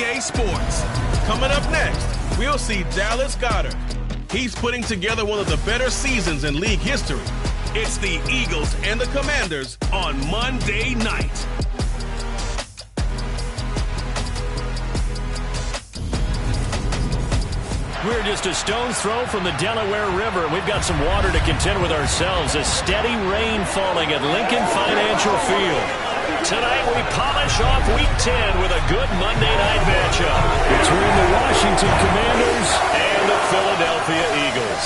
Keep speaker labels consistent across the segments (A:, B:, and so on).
A: EA Sports. Coming up next, we'll see Dallas Goedert. He's putting together one of the better seasons in league history. It's the Eagles and the Commanders on Monday night.
B: We're just a stone's throw from the Delaware River. We've got some water to contend with ourselves. A steady rain falling at Lincoln Financial Field. Tonight we polish off Week 10 with a good Monday night matchup between the Washington Commanders and the Philadelphia Eagles.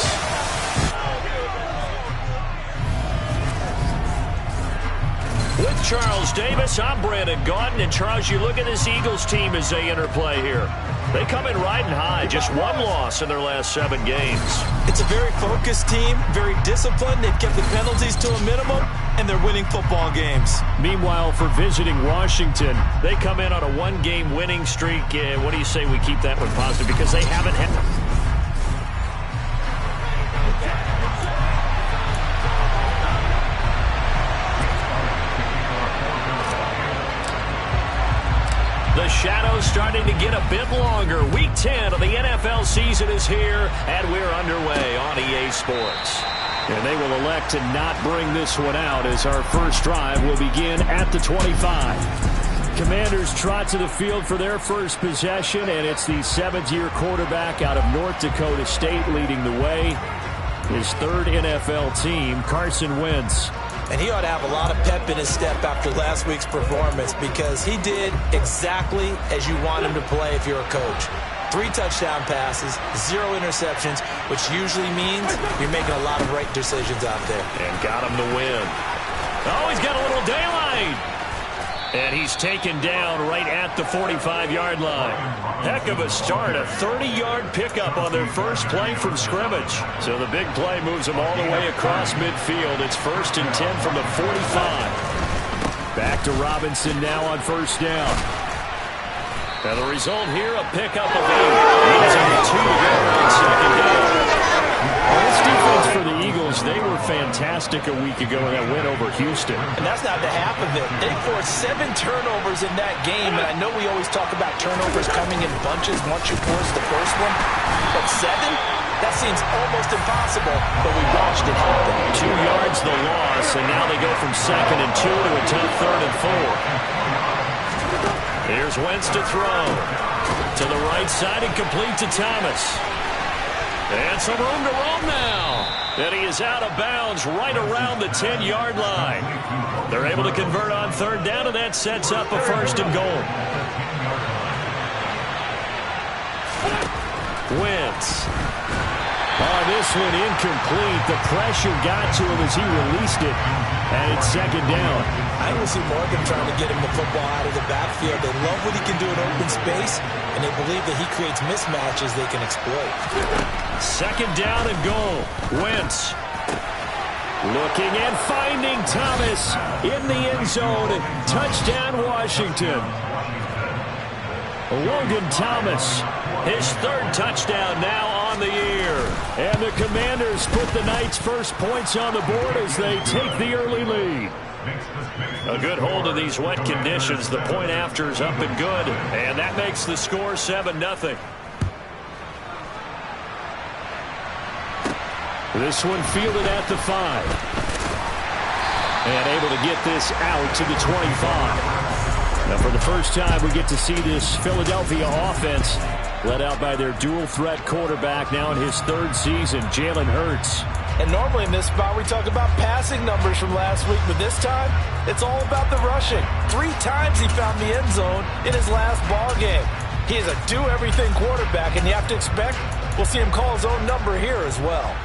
B: With Charles Davis, I'm Brandon Gaudin. And Charles, you look at this Eagles team as they interplay here. They come in riding high, just one loss in their last 7 games.
C: It's a very focused team, very disciplined. They've kept the penalties to a minimum, and they're winning football games.
B: Meanwhile, for visiting Washington, they come in on a 1-game winning streak. What do you say we keep that one positive? Because they haven't had... The shadow's starting to get a bit longer. Week 10 of the NFL season is here, and we're underway on EA Sports. And they will elect to not bring this one out as our first drive will begin at the 25. Commanders trot to the field for their first possession, and it's the 7th-year quarterback out of North Dakota State leading the way. His 3rd NFL team, Carson Wentz.
C: And he ought to have a lot of pep in his step after last week's performance because he did exactly as you want him to play if you're a coach. 3 touchdown passes, 0 interceptions, which usually means you're making a lot of right decisions out there.
B: And got him the win. Oh, he's got a little daylight. And he's taken down right at the 45-yard line. Heck of a start, a 30-yard pickup on their first play from scrimmage. So the big play moves them all the way across midfield. It's 1st and 10 from the 45. Back to Robinson now on first down. And the result here, a pickup of 8. He's on the 2 to go on second down. This defense for the Eagles, they were fantastic a week ago in that win over Houston.
C: And that's not the half of it. They forced 7 turnovers in that game, and I know we always talk about turnovers coming in bunches once you force the first one, but 7? That seems almost impossible, but we watched it happen.
B: 2 yards the loss, and now they go from 2nd and 2 to a tough 3rd and 4. Here's Wentz to throw. To the right side and complete to Thomas. And some room to roam now. And he is out of bounds right around the 10-yard line. They're able to convert on 3rd down, and that sets up a 1st and goal. Wentz. Oh, this one incomplete. The pressure got to him as he released it. And it's 2nd down.
C: I will see Morgan trying to get him the football out of the backfield. They love what he can do in open space, and they believe that he creates mismatches they can exploit.
B: 2nd down and goal. Wentz looking and finding Thomas in the end zone. Touchdown, Washington. Logan Thomas, his 3rd touchdown now on the year. And the Commanders put the Knights' first points on the board as they take the early lead. A good hold of these wet conditions. The point after is up and good. And that makes the score 7-0. This one fielded at the 5. And able to get this out to the 25. Now for the first time we get to see this Philadelphia offense led out by their dual-threat quarterback now in his 3rd season, Jalen Hurts.
C: And normally in this spot we talk about passing numbers from last week, but this time it's all about the rushing. 3 times he found the end zone in his last ball game. He is a do-everything quarterback, and you have to expect we'll see him call his own number here as well.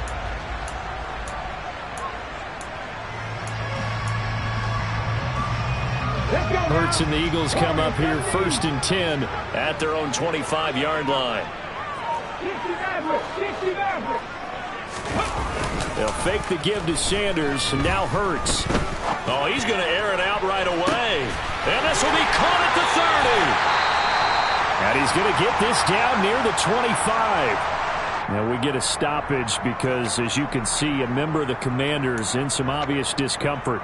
B: Hurts and the Eagles come up here 1st and 10 at their own 25-yard line. They'll fake the give to Sanders, and now Hurts. Oh, he's going to air it out right away. And this will be caught at the 30. And he's going to get this down near the 25. Now we get a stoppage because, as you can see, a member of the Commanders in some obvious discomfort.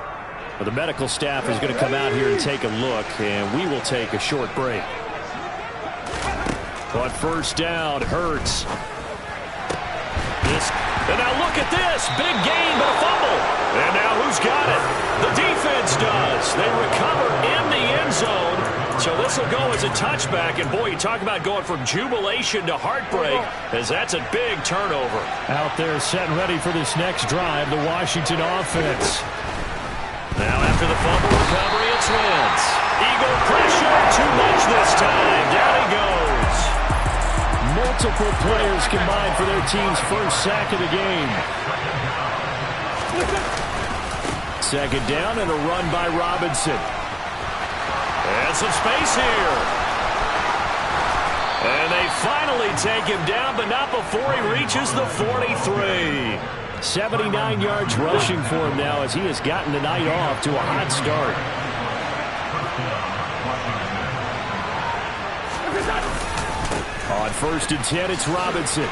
B: Well, the medical staff is going to come out here and take a look, and we will take a short break. On first down, Hurts. And now look at this. Big gain, but a fumble. And now who's got it? The defense does. They recover in the end zone. So this will go as a touchback. And, boy, you talk about going from jubilation to heartbreak, as that's a big turnover.
D: Out there set and ready for this next drive, the Washington offense.
B: Now after the fumble recovery, it's Wentz. Eagle pressure, too much this time. Down he goes.
D: Multiple players combined for their team's first sack of the game. Second down and a run by Robinson.
B: And some space here. And they finally take him down, but not before he reaches the 43.
D: 79 yards rushing for him now as he has gotten the night off to a hot start. On first and 10, it's Robinson.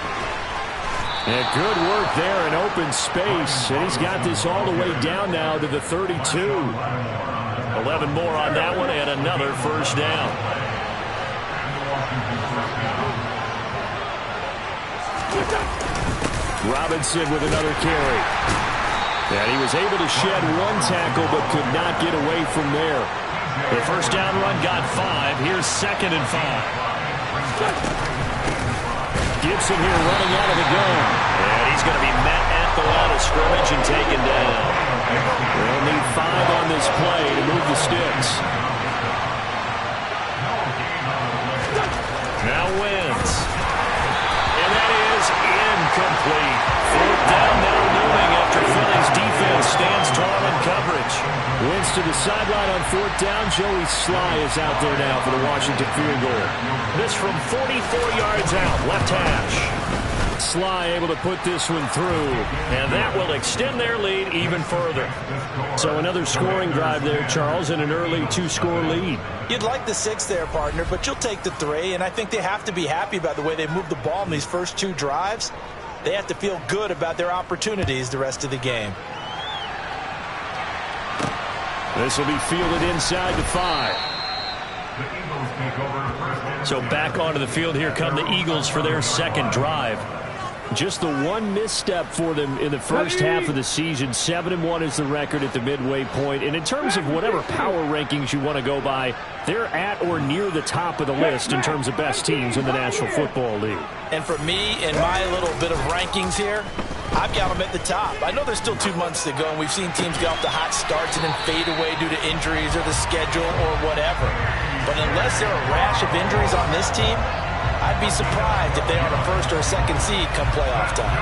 D: And good work there in open space. And he's got this all the way down now to the 32.
B: 11 more on that one and another first down.
D: Robinson with another carry. And he was able to shed one tackle but could not get away from there.
B: The first down run got 5. Here's 2nd and 5.
D: Gibson here running out of the gun.
B: And he's going to be met at the line of scrimmage and taken down.
D: They'll need 5 on this play to move the sticks.
B: Now Wentz. And that is incomplete. 4th down now looming after Philly's defense stands tall in coverage.
D: Wentz to the sideline on 4th down. Joey Sly is out there now for the Washington field goal.
B: This from 44 yards out, left hash.
D: Sly able to put this one through.
B: And that will extend their lead even further.
D: So another scoring drive there, Charles, and an early 2-score lead.
C: You'd like the 6 there, partner, but you'll take the 3, and I think they have to be happy about the way they moved the ball in these first 2 drives. They have to feel good about their opportunities the rest of the game.
D: This will be fielded inside the 5.
B: So back onto the field here come the Eagles for their second drive.
D: Just the one misstep for them in the first half of the season. 7-1 is the record at the midway point. And in terms of whatever power rankings you want to go by, they're at or near the top of the list in terms of best teams in the National Football League.
C: And for me, in my little bit of rankings here, I've got them at the top. I know there's still 2 months to go, and we've seen teams get off to hot starts and then fade away due to injuries or the schedule or whatever. But unless there are a rash of injuries on this team, I'd be surprised if they are the 1st or 2nd seed come playoff time.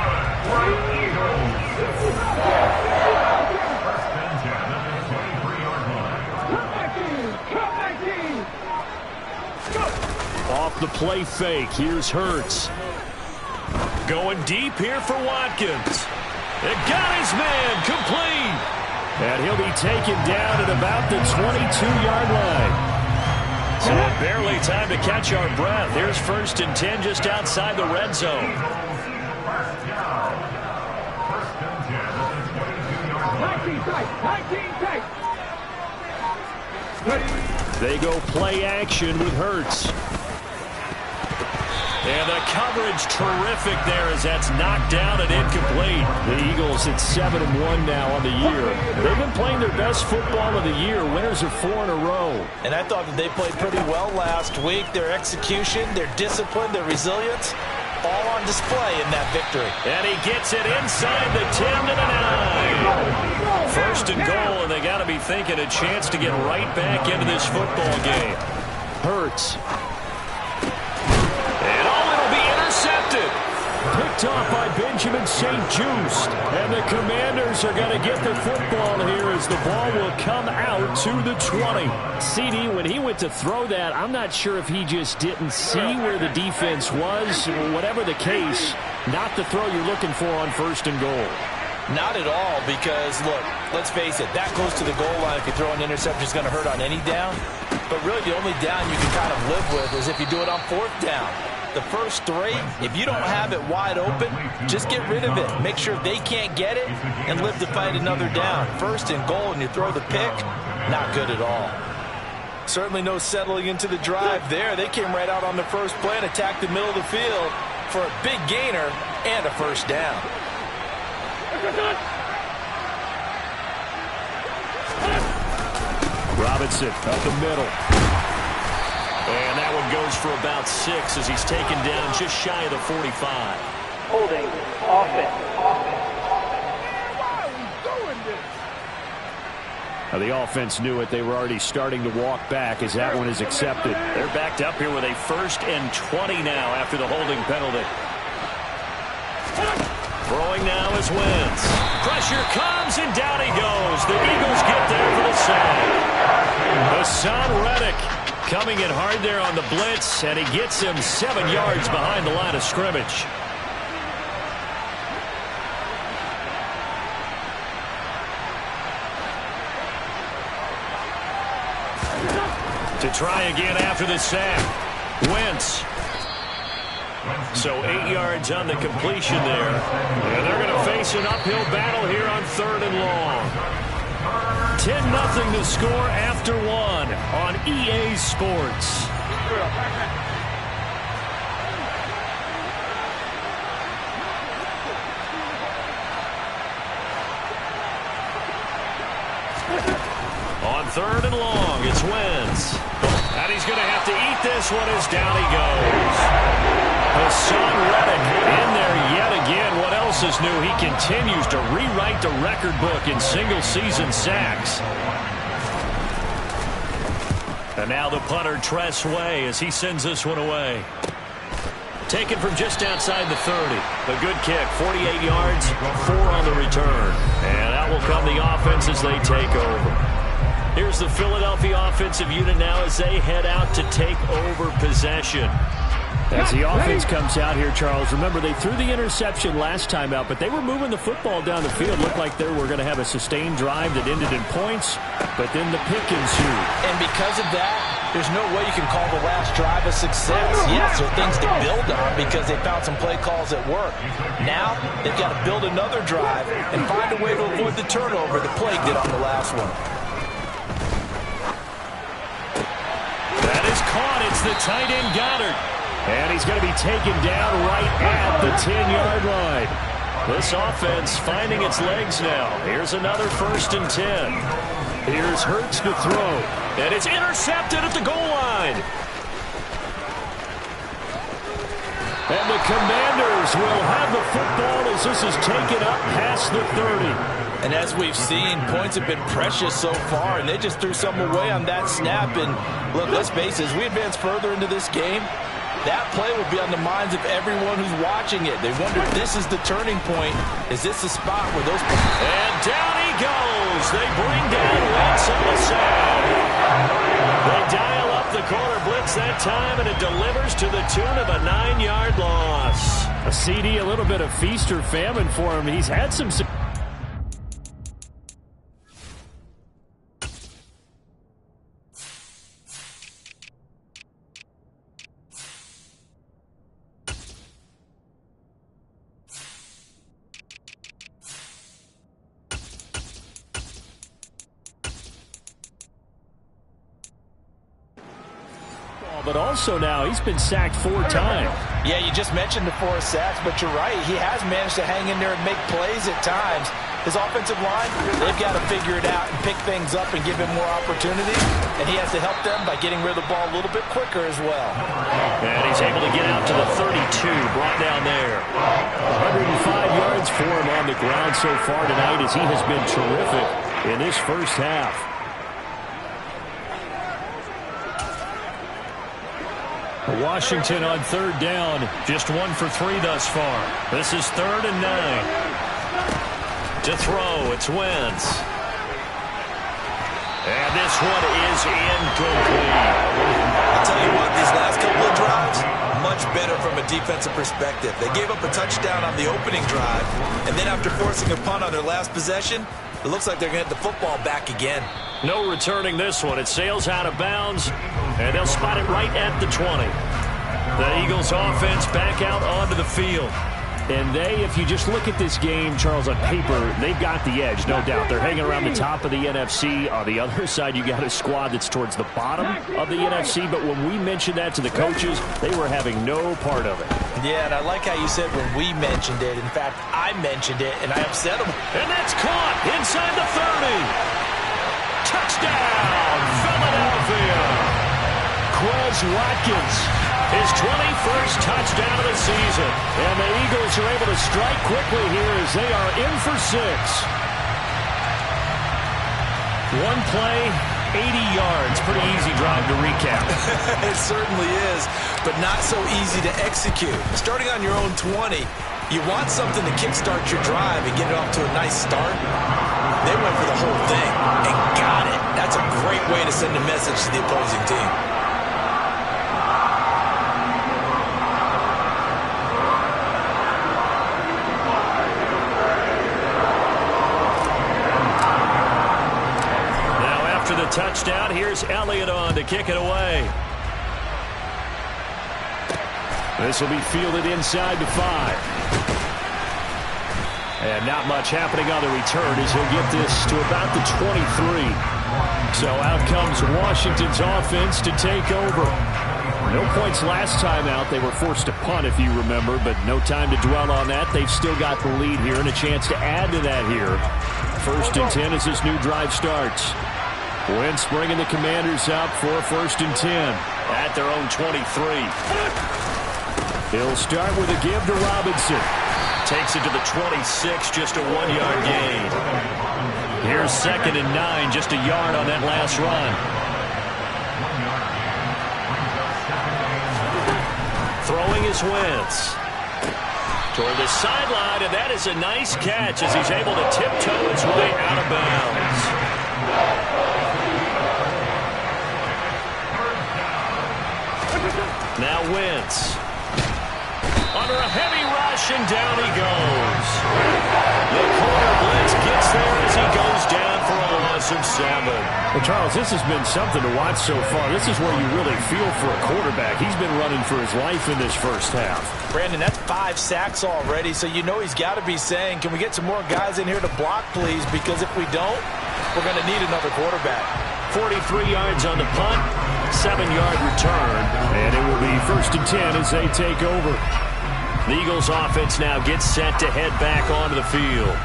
D: Off the play fake, here's Hurts.
B: Going deep here for Watkins. It got his man complete.
D: And he'll be taken down at about the 22-yard line.
B: So barely time to catch our breath. Here's 1st and 10 just outside the red zone.
D: They go play action with Hurts.
B: And the coverage terrific there as that's knocked down and incomplete.
D: The Eagles at 7-1 now on the year. They've been playing their best football of the year. Winners of 4 in a row.
C: And I thought that they played pretty well last week. Their execution, their discipline, their resilience, all on display in that victory.
B: And he gets it inside the 10 to the 9. 1st and goal, and they got to be thinking a chance to get right back into this football game.
D: Hurts.
B: Picked
D: off by Benjamin St-Juste. And the Commanders are going to get the football here as the ball will come out to the 20. CD, when he went to throw that, I'm not sure if he just didn't see where the defense was. Whatever the case, not the throw you're looking for on 1st and goal.
C: Not at all, because, look, let's face it, that close to the goal line, if you throw an interception, is going to hurt on any down. But really, the only down you can kind of live with is if you do it on 4th down. The first 3, if you don't have it wide open, just get rid of it. Make sure they can't get it and live to fight another down. 1st and goal, and you throw the pick, not good at all. Certainly no settling into the drive there. They came right out on the first play and attacked the middle of the field for a big gainer and a first down.
D: Robinson up the middle.
B: And that one goes for about 6 as he's taken down just shy of the 45.
E: Holding offense.
D: Now the offense knew it. They were already starting to walk back as that one is accepted.
B: They're backed up here with a 1st and 20 now after the holding penalty. Throwing now is Wentz. Pressure comes, and down he goes. The Eagles get there for the sack. Hassan Reddick coming in hard there on the blitz, and he gets him 7 yards behind the line of scrimmage. To try again after the sack. Wentz. So 8 yards on the completion there. And they're going to face an uphill battle here on 3rd and long. 10-0 to score after 1 on EA Sports. On 3rd and long, it's Wentz. And he's going to have to eat this one as down he goes. Hassan Reddick in there yet again. What else is new? He continues to rewrite the record book in single-season sacks. And now the punter, Tress Way, as he sends this one away. Taken from just outside the 30. A good kick, 48 yards, 4 on the return. And out will come the offense as they take over. Here's the Philadelphia offensive unit now as they head out to take over possession.
D: As the offense comes out here, Charles, remember they threw the interception last time out, but they were moving the football down the field. Looked like they were going to have a sustained drive that ended in points, but then the pick ensued.
C: And because of that, there's no way you can call the last drive a success. Yes, there are things to build on because they found some play calls that work. Now, they've got to build another drive and find a way to avoid the turnover that plagued it on the last one.
B: That is caught. It's the tight end Goddard.
D: And he's going to be taken down right at the 10-yard line.
B: This offense finding its legs now. Here's another 1st and 10.
D: Here's Hurts to throw.
B: And it's intercepted at the goal line.
D: And the Commanders will have the football as this is taken up past the 30.
C: And as we've seen, points have been precious so far, and they just threw some away on that snap. And look, let's face it, as we advance further into this game, that play will be on the minds of everyone who's watching it. They wonder if this is the turning point. Is this the spot where those...
B: And down he goes. They bring down Wentz on the sack. They dial up the corner blitz that time, and it delivers to the tune of a 9-yard loss.
D: A CD, a little bit of feast or famine for him. He's had some... But also now he's been sacked 4 times.
C: Yeah, you just mentioned the 4 sacks, but you're right. He has managed to hang in there and make plays at times. His offensive line, they've got to figure it out and pick things up and give him more opportunities. And he has to help them by getting rid of the ball a little bit quicker as well.
B: And he's able to get out to the 32, brought down there.
D: 105 yards for him on the ground so far tonight as he has been terrific in this first half.
B: Washington on 3rd down, just 1 for 3 thus far. This is 3rd and 9. To throw, it's Wentz. And this one is incomplete.
F: I'll tell you what, these last couple of drives, much better from a defensive perspective. They gave up a touchdown on the opening drive, and then after forcing a punt on their last possession, it looks like they're going to get the football back again.
B: No returning this one. It sails out of bounds, and they'll spot it right at the 20. The Eagles offense back out onto the field.
D: And they, if you just look at this game, Charles, on paper, they've got the edge, no doubt. They're hanging around the top of the NFC. On the other side, you got a squad that's towards the bottom of the NFC. But when we mentioned that to the coaches, they were having no part of it.
C: Yeah, and I like how you said when we mentioned it. In fact, I mentioned it, and I upset them.
B: And that's caught inside the 30. Touchdown, Philadelphia. Quez Watkins, his 21st touchdown of the season. And the Eagles are able to strike quickly here as they are in for 6. One play, 80 yards. Pretty easy drive to recap.
F: It certainly is, but not so easy to execute. Starting on your own 20, you want something to kickstart your drive and get it off to a nice start. They went for the whole thing and got it. That's a great way to send a message to the opposing team.
B: Touchdown. Here's Elliott on to kick it away. This will be fielded inside the 5. And not much happening on the return as he'll get this to about the 23. So out comes Washington's offense to take over. No points last time out. They were forced to punt, if you remember, but no time to dwell on that. They've still got the lead here and a chance to add to that here. 1st and 10 as this new drive starts. Wentz bringing the Commanders up for 1st and 10 at their own 23. He'll start with a give to Robinson. Takes it to the 26, just a 1-yard gain. Here's 2nd and 9, just a yard on that last run. Throwing is Wentz. Toward the sideline, and that is a nice catch as he's able to tiptoe his way out of bounds. Now Wentz. Under a heavy rush, and down he goes. The corner blitz gets there as he goes down for a loss of 7.
D: Well, Charles, this has been something to watch so far. This is where you really feel for a quarterback. He's been running for his life in this first half.
C: Brandon, that's 5 sacks already, so you know he's got to be saying, can we get some more guys in here to block, please? Because if we don't, we're going to need another quarterback.
B: 43 yards on the punt, 7-yard return, and it will be 1st and 10 as they take over. The Eagles offense now gets set to head back onto the field.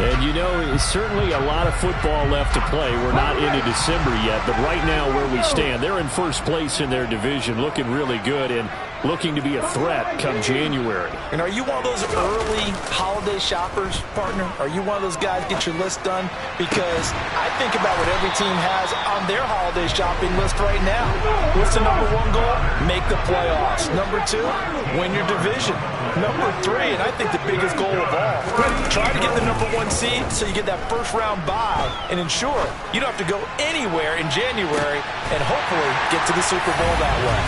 D: And you know, it's certainly a lot of football left to play. We're not into December yet, but right now where we stand, they're in first place in their division, looking really good and looking to be a threat come January.
C: And are you one of those early holiday shoppers, partner? Are you one of those guys get your list done? Because I think about what every team has on their holiday shopping list right now. What's the number 1 goal? Make the playoffs. Number 2, win your division. Number 3, and I think the biggest goal of all, try to get the number 1 seed so you get that first-round bye and ensure you don't have to go anywhere in January and hopefully get to the Super Bowl that way.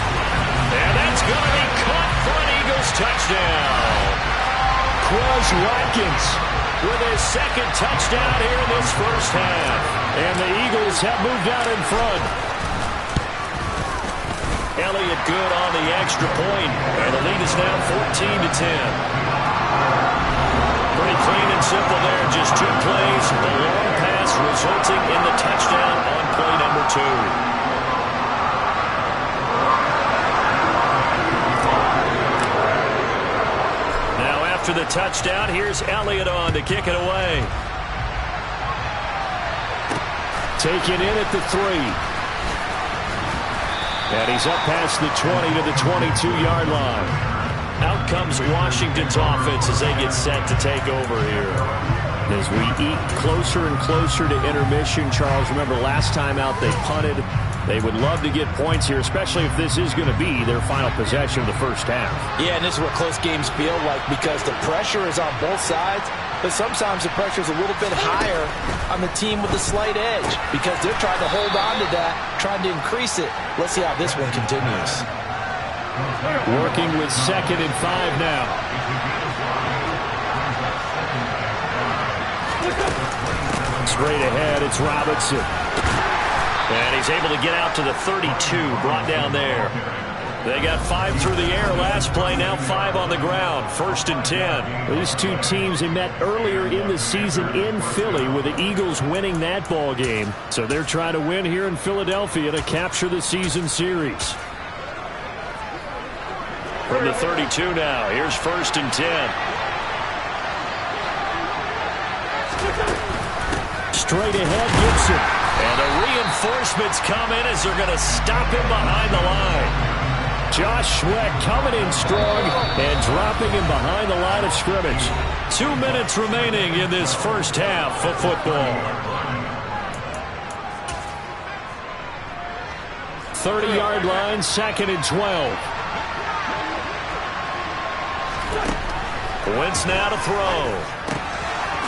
B: And that's going to be caught for an Eagles touchdown.
D: Quez Watkins
B: with his 2nd touchdown here in this first half.
D: And the Eagles have moved out in front.
B: Elliott good on the extra point, and the lead is now 14-10. Pretty clean and simple there, just 2 plays. The long pass resulting in the touchdown on play number 2. After the touchdown, here's Elliott on to kick it away.
D: Taken in at the 3. And he's up past the 20 to the 22-yard line.
B: Out comes Washington's offense as they get set to take over here.
D: As we eat closer and closer to intermission, Charles, remember last time out they punted. They would love to get points here, especially if this is going to be their final possession of the first half.
C: Yeah, and this is what close games feel like because the pressure is on both sides, but sometimes the pressure is a little bit higher on the team with the slight edge because they're trying to hold on to that, trying to increase it. Let's see how this one continues.
D: Working with 2nd and 5 now. Straight ahead, it's Robinson.
B: And he's able to get out to the 32, brought down there. They got 5 through the air last play, now 5 on the ground. 1st and 10.
D: These two teams, they met earlier in the season in Philly with the Eagles winning that ball game. So they're trying to win here in Philadelphia to capture the season series.
B: From the 32 now, here's 1st and 10.
D: Straight ahead, Gibson.
B: And the reinforcements come in as they're going to stop him behind the line.
D: Josh Sweat coming in strong and dropping him behind the line of scrimmage.
B: 2 minutes remaining in this first half of football.
D: 30-yard line, 2nd and 12.
B: Wentz now to throw.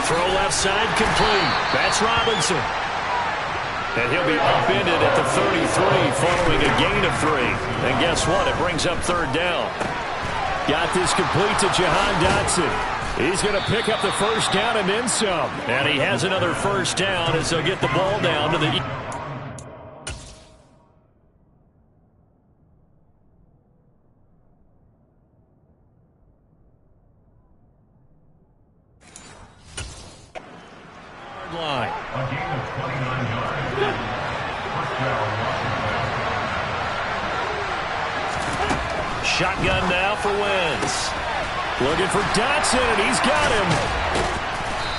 B: Throw left side complete. That's Robinson. And he'll be upended at the 33 following a gain of 3. And guess what? It brings up 3rd down.
D: Got this complete to Jahan Dotson. He's going to pick up the 1st down and then some.
B: And he has another 1st down as they'll get the ball down to the... line. Shotgun now for Wentz.
D: Looking for Dotson, and he's got him.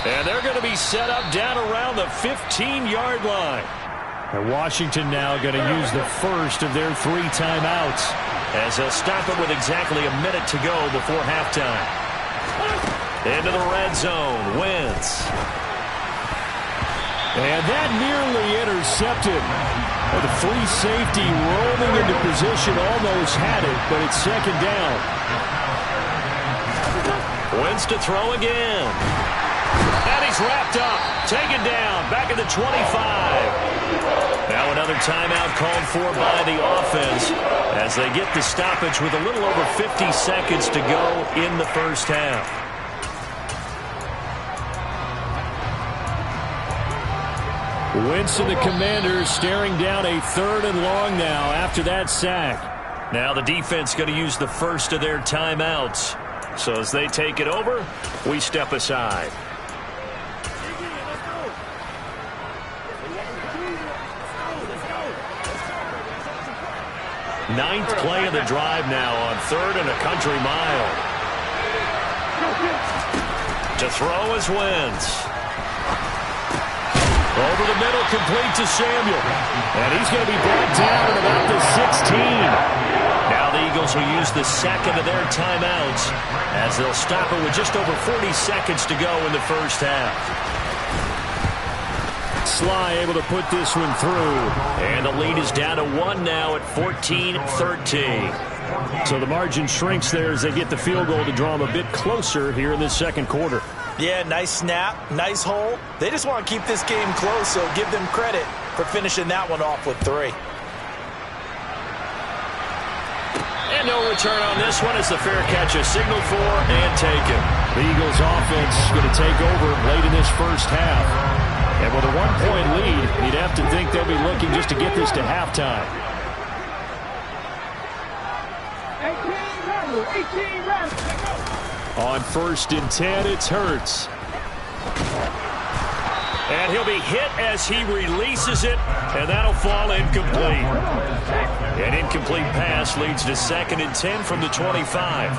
B: And they're going to be set up down around the 15-yard line.
D: And Washington now going to use the first of their 3 timeouts.
B: As they'll stop it with exactly a minute to go before halftime. Into the red zone, Wentz.
D: And that nearly intercepted. The free safety rolling into position, almost had it, but it's 2nd down.
B: Wentz to throw again. And he's wrapped up. Taken down. Back at the 25. Now another timeout called for by the offense as they get the stoppage with a little over 50 seconds to go in the first half.
D: Wentz and the Commanders staring down a 3rd and long now after that sack.
B: Now the defense going to use the first of their timeouts. So as they take it over, we step aside. Ninth play of the drive now on 3rd and a country mile. To throw is Wentz. Over the middle, complete to Samuel.
D: And he's going to be brought down at about the 16.
B: Now the Eagles will use the 2nd of their timeouts as they'll stop it with just over 40 seconds to go in the first half.
D: Sly able to put this one through.
B: And the lead is down to 1 now at 14-13.
D: So the margin shrinks there as they get the field goal to draw them a bit closer here in this 2nd quarter.
C: Yeah, nice snap, nice hole. They just want to keep this game close, so give them credit for finishing that one off with 3.
B: And no return on this one as the fair catch is signaled for and taken.
D: The Eagles offense going to take over late in this first half. And with a 1-point lead, you'd have to think they'll be looking just to get this to halftime.
E: 18 runs.
D: On 1st and 10, it's Hurts.
B: And he'll be hit as he releases it, and that'll fall incomplete. An incomplete pass leads to 2nd and 10 from the 25.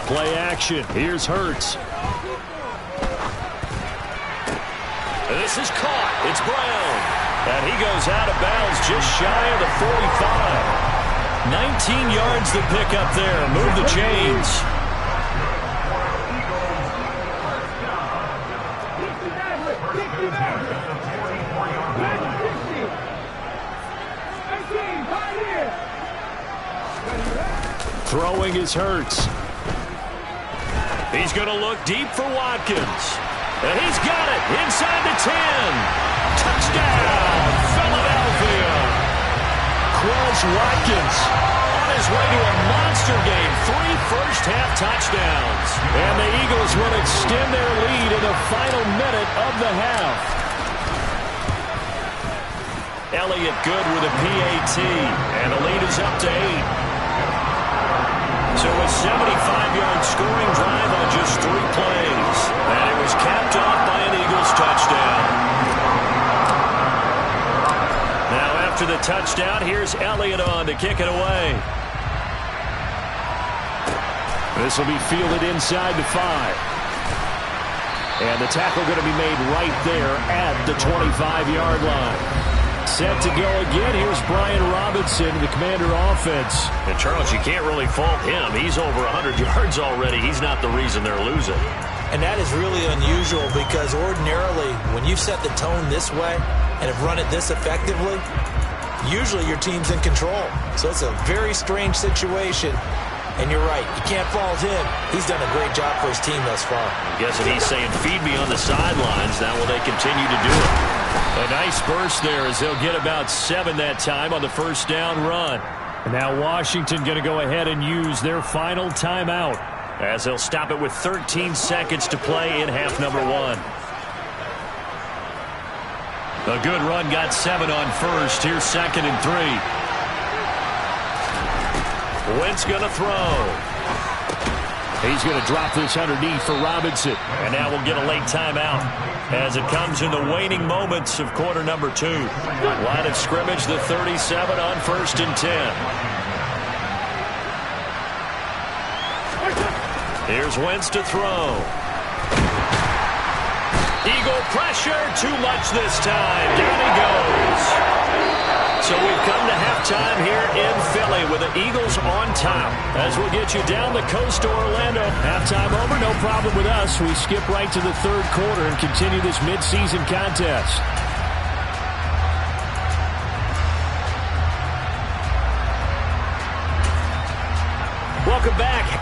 D: Play action. Here's Hurts.
B: This is caught. It's Brown. And he goes out of bounds just shy of the 45. 19 yards to pick up there. Move the chains.
D: Throwing is Hurts.
B: He's going to look deep for Watkins. And he's got it inside the 10. Touchdown, Philadelphia.
D: Quez Watkins
B: on his way to a monster game. 3 first half touchdowns.
D: And the Eagles will extend their lead in the final minute of the half.
B: Elliott good with a PAT, and the lead is up to 8. So a 75-yard scoring drive on just 3 plays. And it was capped off by an Eagles touchdown. Now after the touchdown, here's Elliott on to kick it away.
D: This will be fielded inside the 5. And the tackle going to be made right there at the 25-yard line. Set to go again. Here's Brian Robinson, the Commander offense.
B: And Charles, you can't really fault him. He's over 100 yards already. He's not the reason they're losing.
F: And that is really unusual because ordinarily when you set the tone this way and have run it this effectively, usually your team's in control. So it's a very strange situation. And you're right, you can't fault him. He's done a great job for his team thus far.
B: I'm guessing he's saying, feed me on the sidelines. Now will they continue to do it?
D: A nice burst there as they'll get about 7 that time on the first down run. And now Washington going to go ahead and use their final timeout as they'll stop it with 13 seconds to play in half number 1. A good run got 7 on first. Here's 2nd and 3.
B: Wentz going to throw.
D: He's going to drop this underneath for Robinson.
B: And now we'll get a late timeout as it comes in the waning moments of quarter number 2. Line of scrimmage, the 37 on 1st and 10. Here's Wentz to throw. Eagle pressure, too much this time. Down he goes. So we've come to halftime here in Philly with the Eagles on top. As we'll get you down the coast to Orlando. Halftime over, no problem with us. We skip right to the 3rd quarter and continue this midseason contest. Welcome back.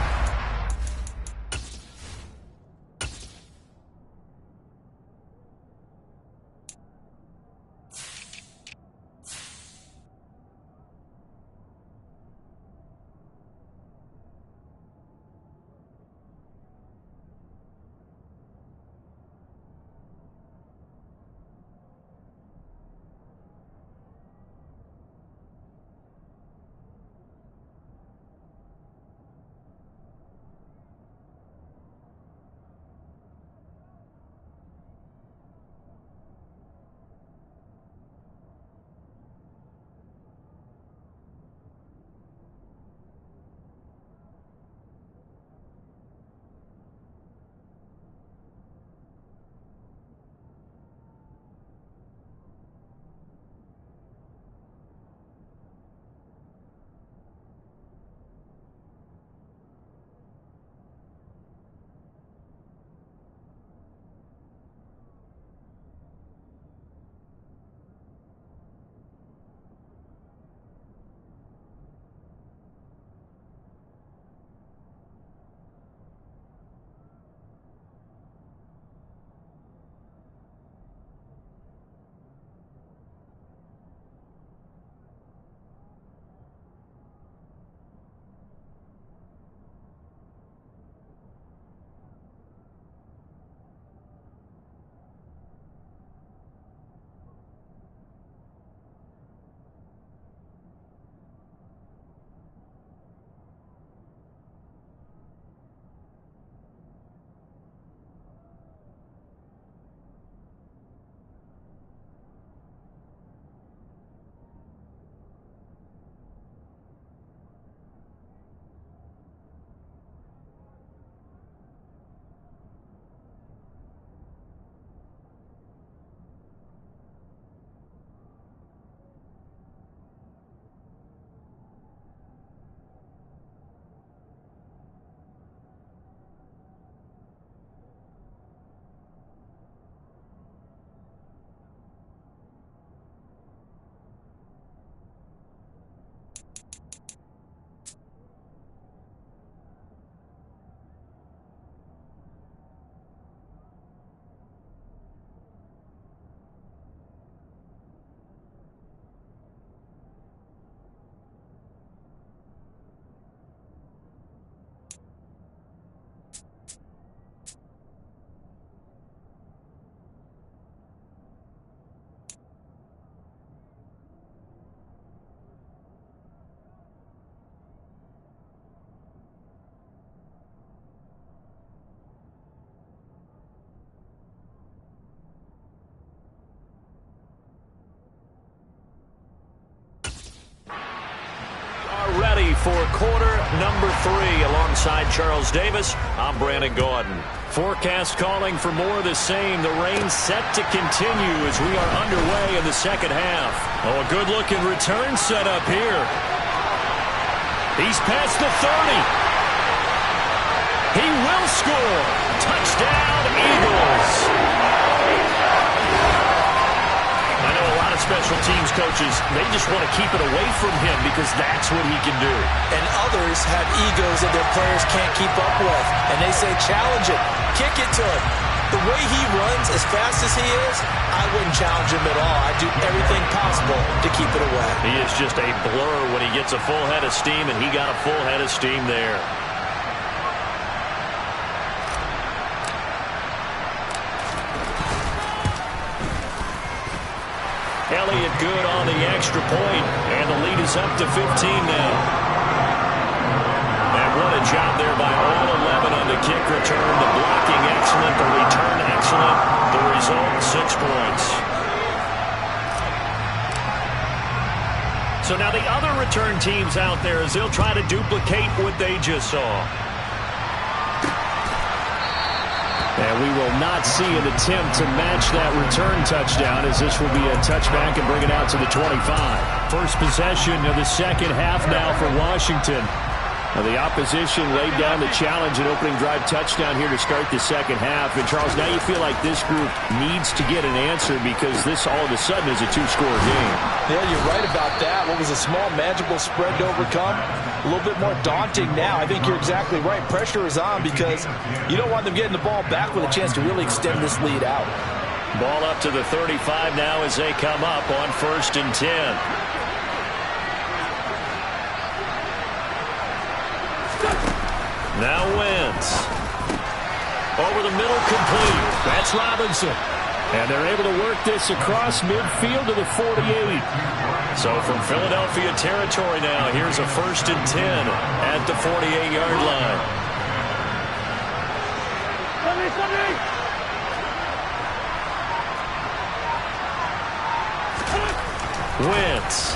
B: for quarter number 3. Alongside Charles Davis, I'm Brandon Gaudin.
D: Forecast calling for more of the same. The rain set to continue as we are underway in the second half. Oh, a good-looking return set up here. He's past the 30. He will score. Touchdown, Eagles. I know a lot of special teams coaches, they just want to keep it away from him because that's what he can do.
C: And others have egos that their players can't keep up with. And they say, challenge it, kick it to him. The way he runs as fast as he is, I wouldn't challenge him at all. I'd do everything possible to keep it away.
B: He is just a blur when he gets a full head of steam, and he got a full head of steam there. Elliott good on the extra point, and the lead is up to 15 now. And what a job there by all 11 on the kick return. The blocking excellent, the return excellent. The result, 6 points. So now the other return teams out there as they'll try to duplicate what they just saw.
D: And we will not see an attempt to match that return touchdown, as this will be a touchback and bring it out to the 25. First possession of the second half now for Washington. Now the opposition laid down the challenge and opening drive touchdown here to start the second half. And, Charles, now you feel like this group needs to get an answer because this all of a sudden is a 2-score game.
C: Yeah, you're right about that. What was a small, manageable spread to overcome? A little bit more daunting now. I think you're exactly right. Pressure is on because you don't want them getting the ball back with a chance to really extend this lead out.
B: Ball up to the 35 now as they come up on 1st and 10. Now Wentz. Over the middle, complete. That's Robinson.
D: And they're able to work this across midfield to the 48.
B: So from Philadelphia territory now, here's a 1st and 10 at the 48-yard line. Wentz.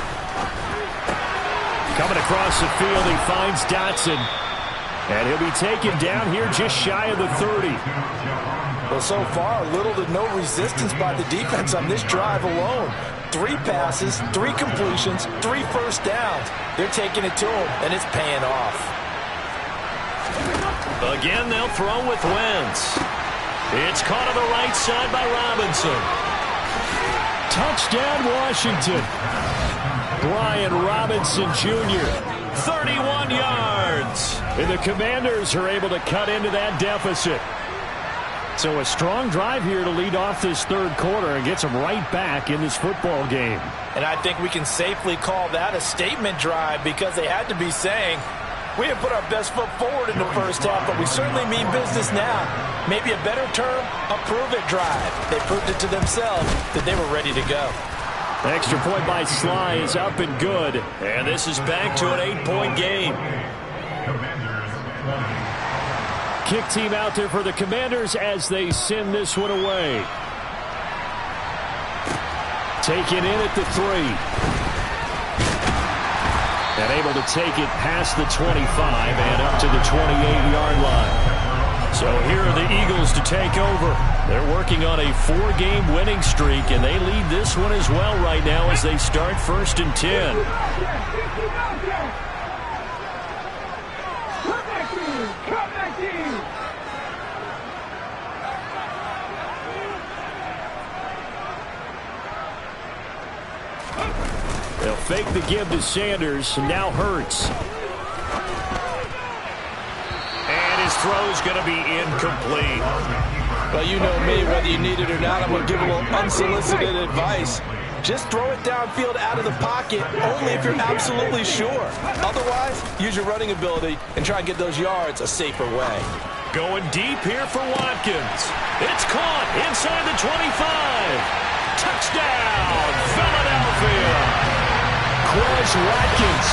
D: Coming across the field, he finds Dotson. And he'll be taken down here just shy of the 30.
C: Well, so far, little to no resistance by the defense on this drive alone. 3 passes, 3 completions, 3 first downs. They're taking it to him, and it's paying off.
B: Again, they'll throw with Wentz. It's caught on the right side by Robinson.
D: Touchdown, Washington. Brian Robinson Jr.,
B: 31 yards.
D: And the Commanders are able to cut into that deficit. So a strong drive here to lead off this third quarter and gets them right back in this football game.
C: And I think we can safely call that a statement drive because they had to be saying, we didn't put our best foot forward in the first half, but we certainly mean business now. Maybe a better term, a prove-it drive. They proved it to themselves that they were ready to go.
D: Extra point by Sly is up and good.
B: And this is back to an 8-point game.
D: Kick team out there for the Commanders as they send this one away. Taken in at the 3. And able to take it past the 25 and up to the 28-yard line. So here are the Eagles to take over. They're working on a 4-game winning streak, and they lead this one as well right now as they start 1st and 10. They'll fake the give to Sanders, and now Hurts.
B: And his throw's going to be incomplete.
C: Well, you know me, whether you need it or not, I'm going to give a little unsolicited advice. Just throw it downfield out of the pocket, only if you're absolutely sure. Otherwise, use your running ability and try and get those yards a safer way.
B: Going deep here for Watkins. It's caught inside the 25. Touchdown, Philadelphia.
D: Quez Watkins,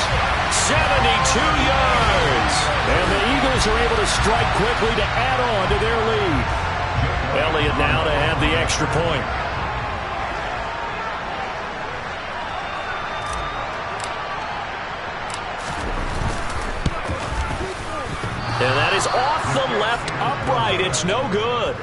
B: 72 yards.
D: And the Eagles are able to strike quickly to add on to their lead.
B: Elliott now to have the extra point. And that is off the left upright. It's no good.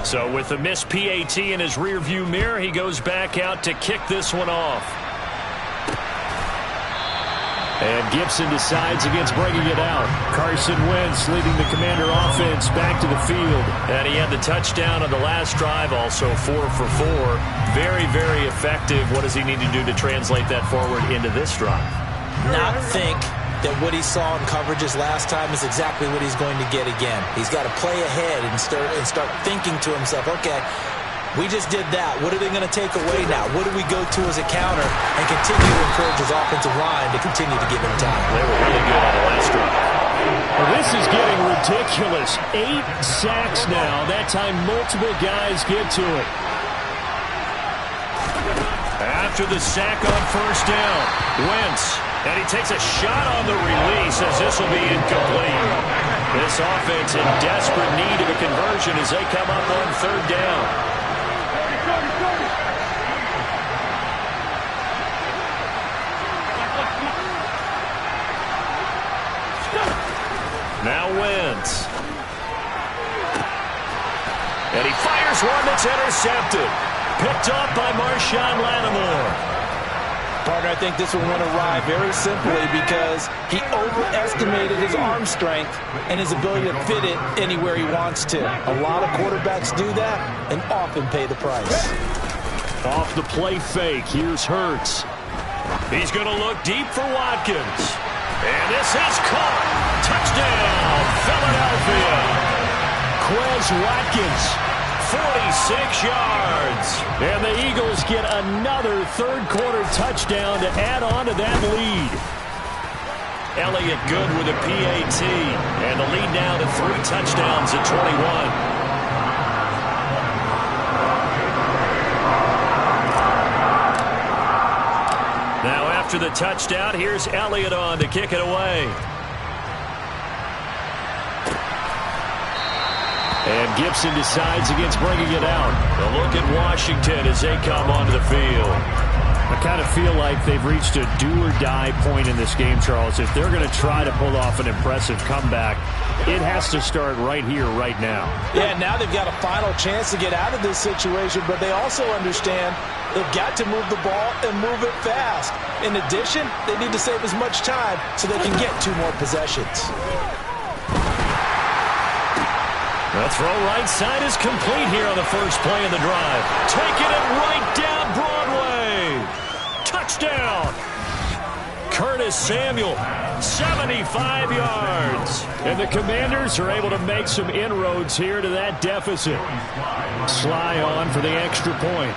B: So with the missed PAT in his rearview mirror, he goes back out to kick this one off. And Gibson decides against bringing it out. Carson Wentz leading the Commander offense back to the field. And he had the touchdown on the last drive, also 4 for 4. Very, very effective. What does he need to do to translate that forward into this drive?
F: Not think that what he saw in coverages last time is exactly what he's going to get again. He's got to play ahead and start thinking to himself, okay, we just did that. What are they going to take away now? What do we go to as a counter? And continue to encourage his offensive line to continue to give him time.
B: They were really good on the last drive.
D: Well, this is getting ridiculous. 8 sacks now. That time multiple guys get to it.
B: After the sack on first down, Wentz. And he takes a shot on the release as this will be incomplete. This offense in desperate need of a conversion as they come up on third down. Now Wentz. And he fires one that's intercepted. Picked up by Marshawn Lattimore.
C: Partner, I think this one went awry very simply because he overestimated his arm strength and his ability to fit it anywhere he wants to. A lot of quarterbacks do that and often pay the price.
D: Off the play fake, here's Hurts.
B: He's going to look deep for Watkins. And this is caught. Touchdown, Philadelphia.
D: Quez Watkins.
B: 46 yards.
D: And the Eagles get another third-quarter touchdown to add on to that lead.
B: Elliott good with a PAT. And the lead now to 3 touchdowns at 21. Now after the touchdown, here's Elliott on to kick it away.
D: And Gibson decides against bringing it out.
B: A look at Washington as they come onto the field.
D: I kind of feel like they've reached a do-or-die point in this game, Charles. If they're going to try to pull off an impressive comeback, it has to start right here, right now.
C: Yeah, now they've got a final chance to get out of this situation, but they also understand they've got to move the ball and move it fast. In addition, they need to save as much time so they can get 2 more possessions.
B: The throw right side is complete here on the first play of the drive. Taking it right down Broadway. Touchdown. Curtis Samuel, 75 yards.
D: And the Commanders are able to make some inroads here to that deficit. Sly on for the extra point.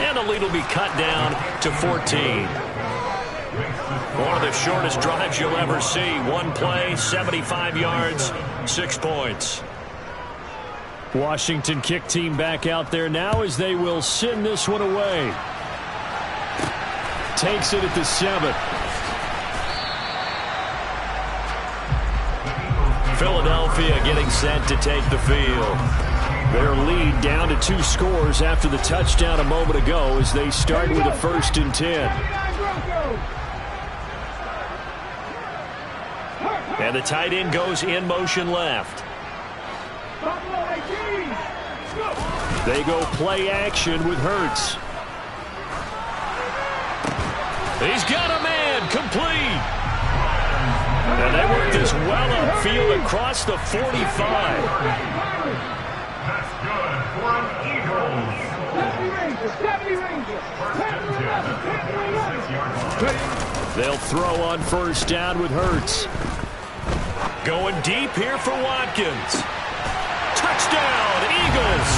B: And the lead will be cut down to 14. One of the shortest drives you'll ever see. 1 play, 75 yards, 6 points.
D: Washington kick team back out there now as they will send this one away. Takes it at the 7.
B: Philadelphia getting set to take the field.
D: Their lead down to 2 scores after the touchdown a moment ago as they start with a 1st and 10.
B: And the tight end goes in motion left.
D: They go play action with Hurts.
B: He's got a man, complete. And they work this well upfield across the 45.
G: That's good for an Eagles.
D: They'll throw on first down with Hurts.
B: Going deep here for Watkins. Touchdown, Eagles.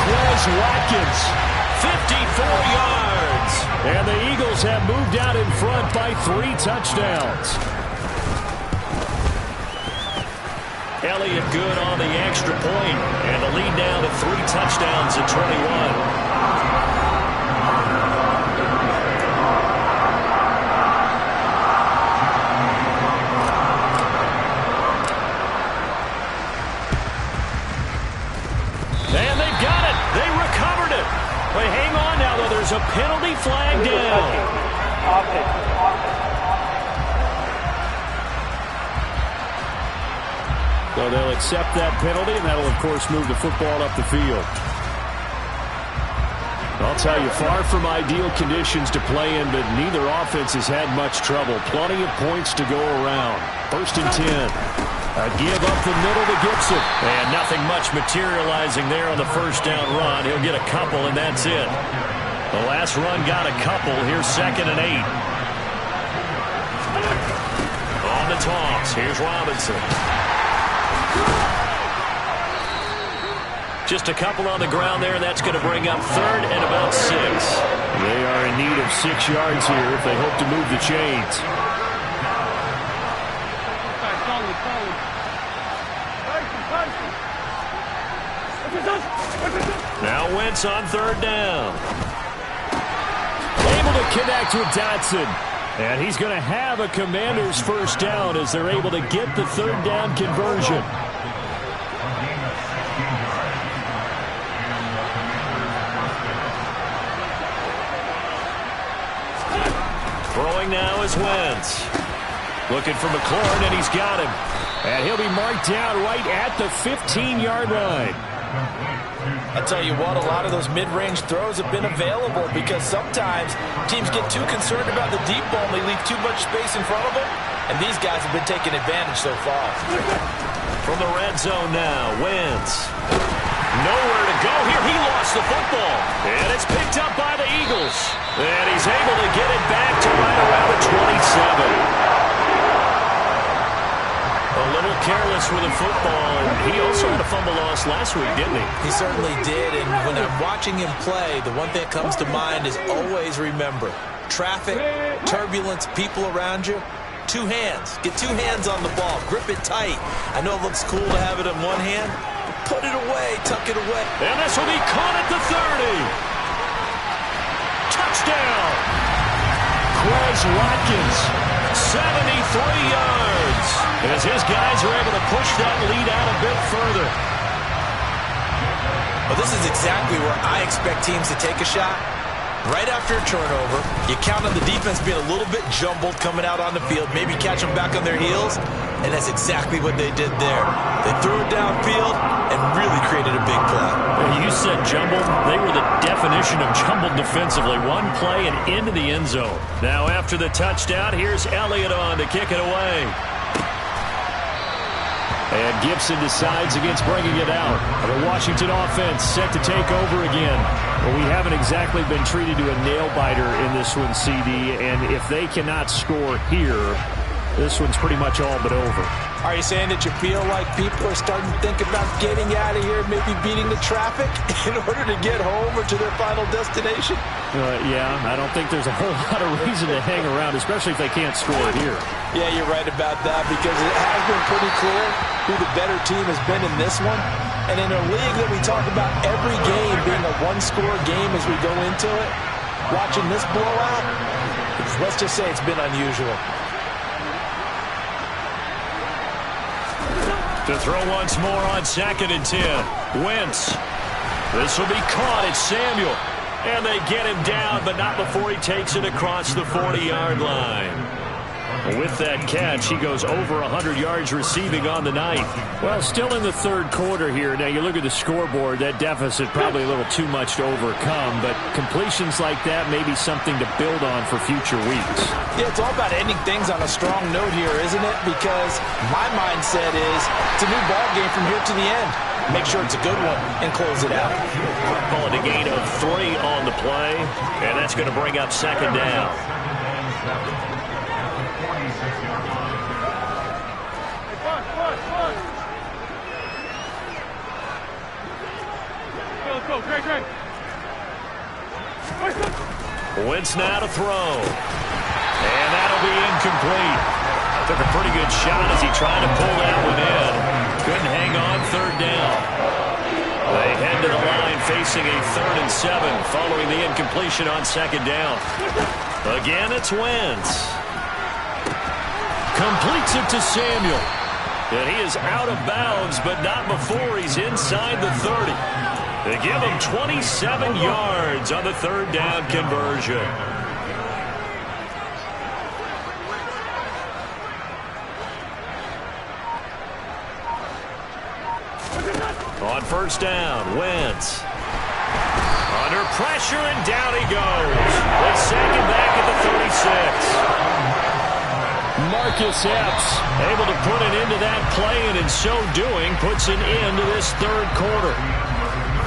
D: Quez Watkins.
B: 54 yards.
D: And the Eagles have moved out in front by 3 touchdowns.
B: Elliott good on the extra point. And the lead down to 3 touchdowns at 21.
D: But hang on now, though. There's a penalty flag down. So they'll accept that penalty, and that'll, of course, move the football up the field. I'll tell you, far from ideal conditions to play in, but neither offense has had much trouble. Plenty of points to go around. 1st and 10. A give up the middle to Gibson.
B: And nothing much materializing there on the first down run. He'll get a couple, and that's it. The last run got a couple. Here's 2nd and 8. On the toss, here's Robinson. Just a couple on the ground there, and that's going to bring up 3rd and about 6.
D: They are in need of 6 yards here if they hope to move the chains.
B: Now Wentz on 3rd down.
D: Able to connect with Dotson. And he's going to have a Commander's 1st down as they're able to get the 3rd down conversion.
B: Throwing now is Wentz. Looking for McLaurin, and he's got him.
D: And he'll be marked down right at the 15-yard line.
C: I'll tell you what, a lot of those mid-range throws have been available because sometimes teams get too concerned about the deep ball and they leave too much space in front of them, and these guys have been taking advantage so far.
B: From the red zone now, Wentz. Nowhere to go here. He lost the football. And it's picked up by the Eagles. And he's able to get it back to right around the 27. A little careless with the football. He also had a fumble loss last week, didn't he?
F: He certainly did, and when I'm watching him play, the one thing that comes to mind is always remember, traffic, turbulence, people around you, 2 hands. Get 2 hands on the ball. Grip it tight. I know it looks cool to have it in one hand, but put it away, tuck it away.
B: And this will be caught at the 30. Touchdown.
D: Quez Watkins,
B: 73 yards. As his guys are able to push that lead out a bit further.
F: Well, this is exactly where I expect teams to take a shot. Right after a turnover, you count on the defense being a little bit jumbled coming out on the field, maybe catch them back on their heels, and that's exactly what they did there. They threw it downfield and really created a big play.
B: You said jumbled. They were the definition of jumbled defensively. One play and into the end zone. Now after the touchdown, here's Elliott on to kick it away.
D: And Gibson decides against bringing it out. The Washington offense set to take over again. Well, we haven't exactly been treated to a nail-biter in this one, CD, and if they cannot score here, this one's pretty much all but over.
C: Are you saying that you feel like people are starting to think about getting out of here, maybe beating the traffic in order to get home or to their final destination?
D: Yeah, I don't think there's a whole lot of reason to hang around, especially if they can't score here.
C: Yeah, you're right about that because it has been pretty clear who the better team has been in this one. And in a league that we talk about every game being a one-score game as we go into it, watching this blowout, let's just say it's been unusual.
B: To throw once more on 2nd and 10. Wentz. This will be caught. It's Samuel. And they get him down, but not before he takes it across the 40-yard line. With that catch, he goes over 100 yards receiving on the night.
D: Well, still in the 3rd quarter here. Now, you look at the scoreboard, that deficit probably a little too much to overcome, but completions like that may be something to build on for future weeks.
C: Yeah, it's all about ending things on a strong note here, isn't it? Because my mindset is it's a new ball game from here to the end. Make sure it's a good one and close it out.
B: Calling a gain of 3 on the play, and that's going to bring up 2nd down. Wentz now to throw. And that'll be incomplete. Took a pretty good shot as he tried to pull that one in. Couldn't hang on 3rd down. They head to the line facing a 3rd and 7 following the incompletion on 2nd down. Again, it's Wentz. Completes it to Samuel. And he is out of bounds, but not before he's inside the 30. They give him 27 yards on the third down conversion. On first down, Wentz. Under pressure, and down he goes. They sack him back at the 36.
D: Marcus Epps able to put an end to that play, and in so doing, puts an end to this third quarter.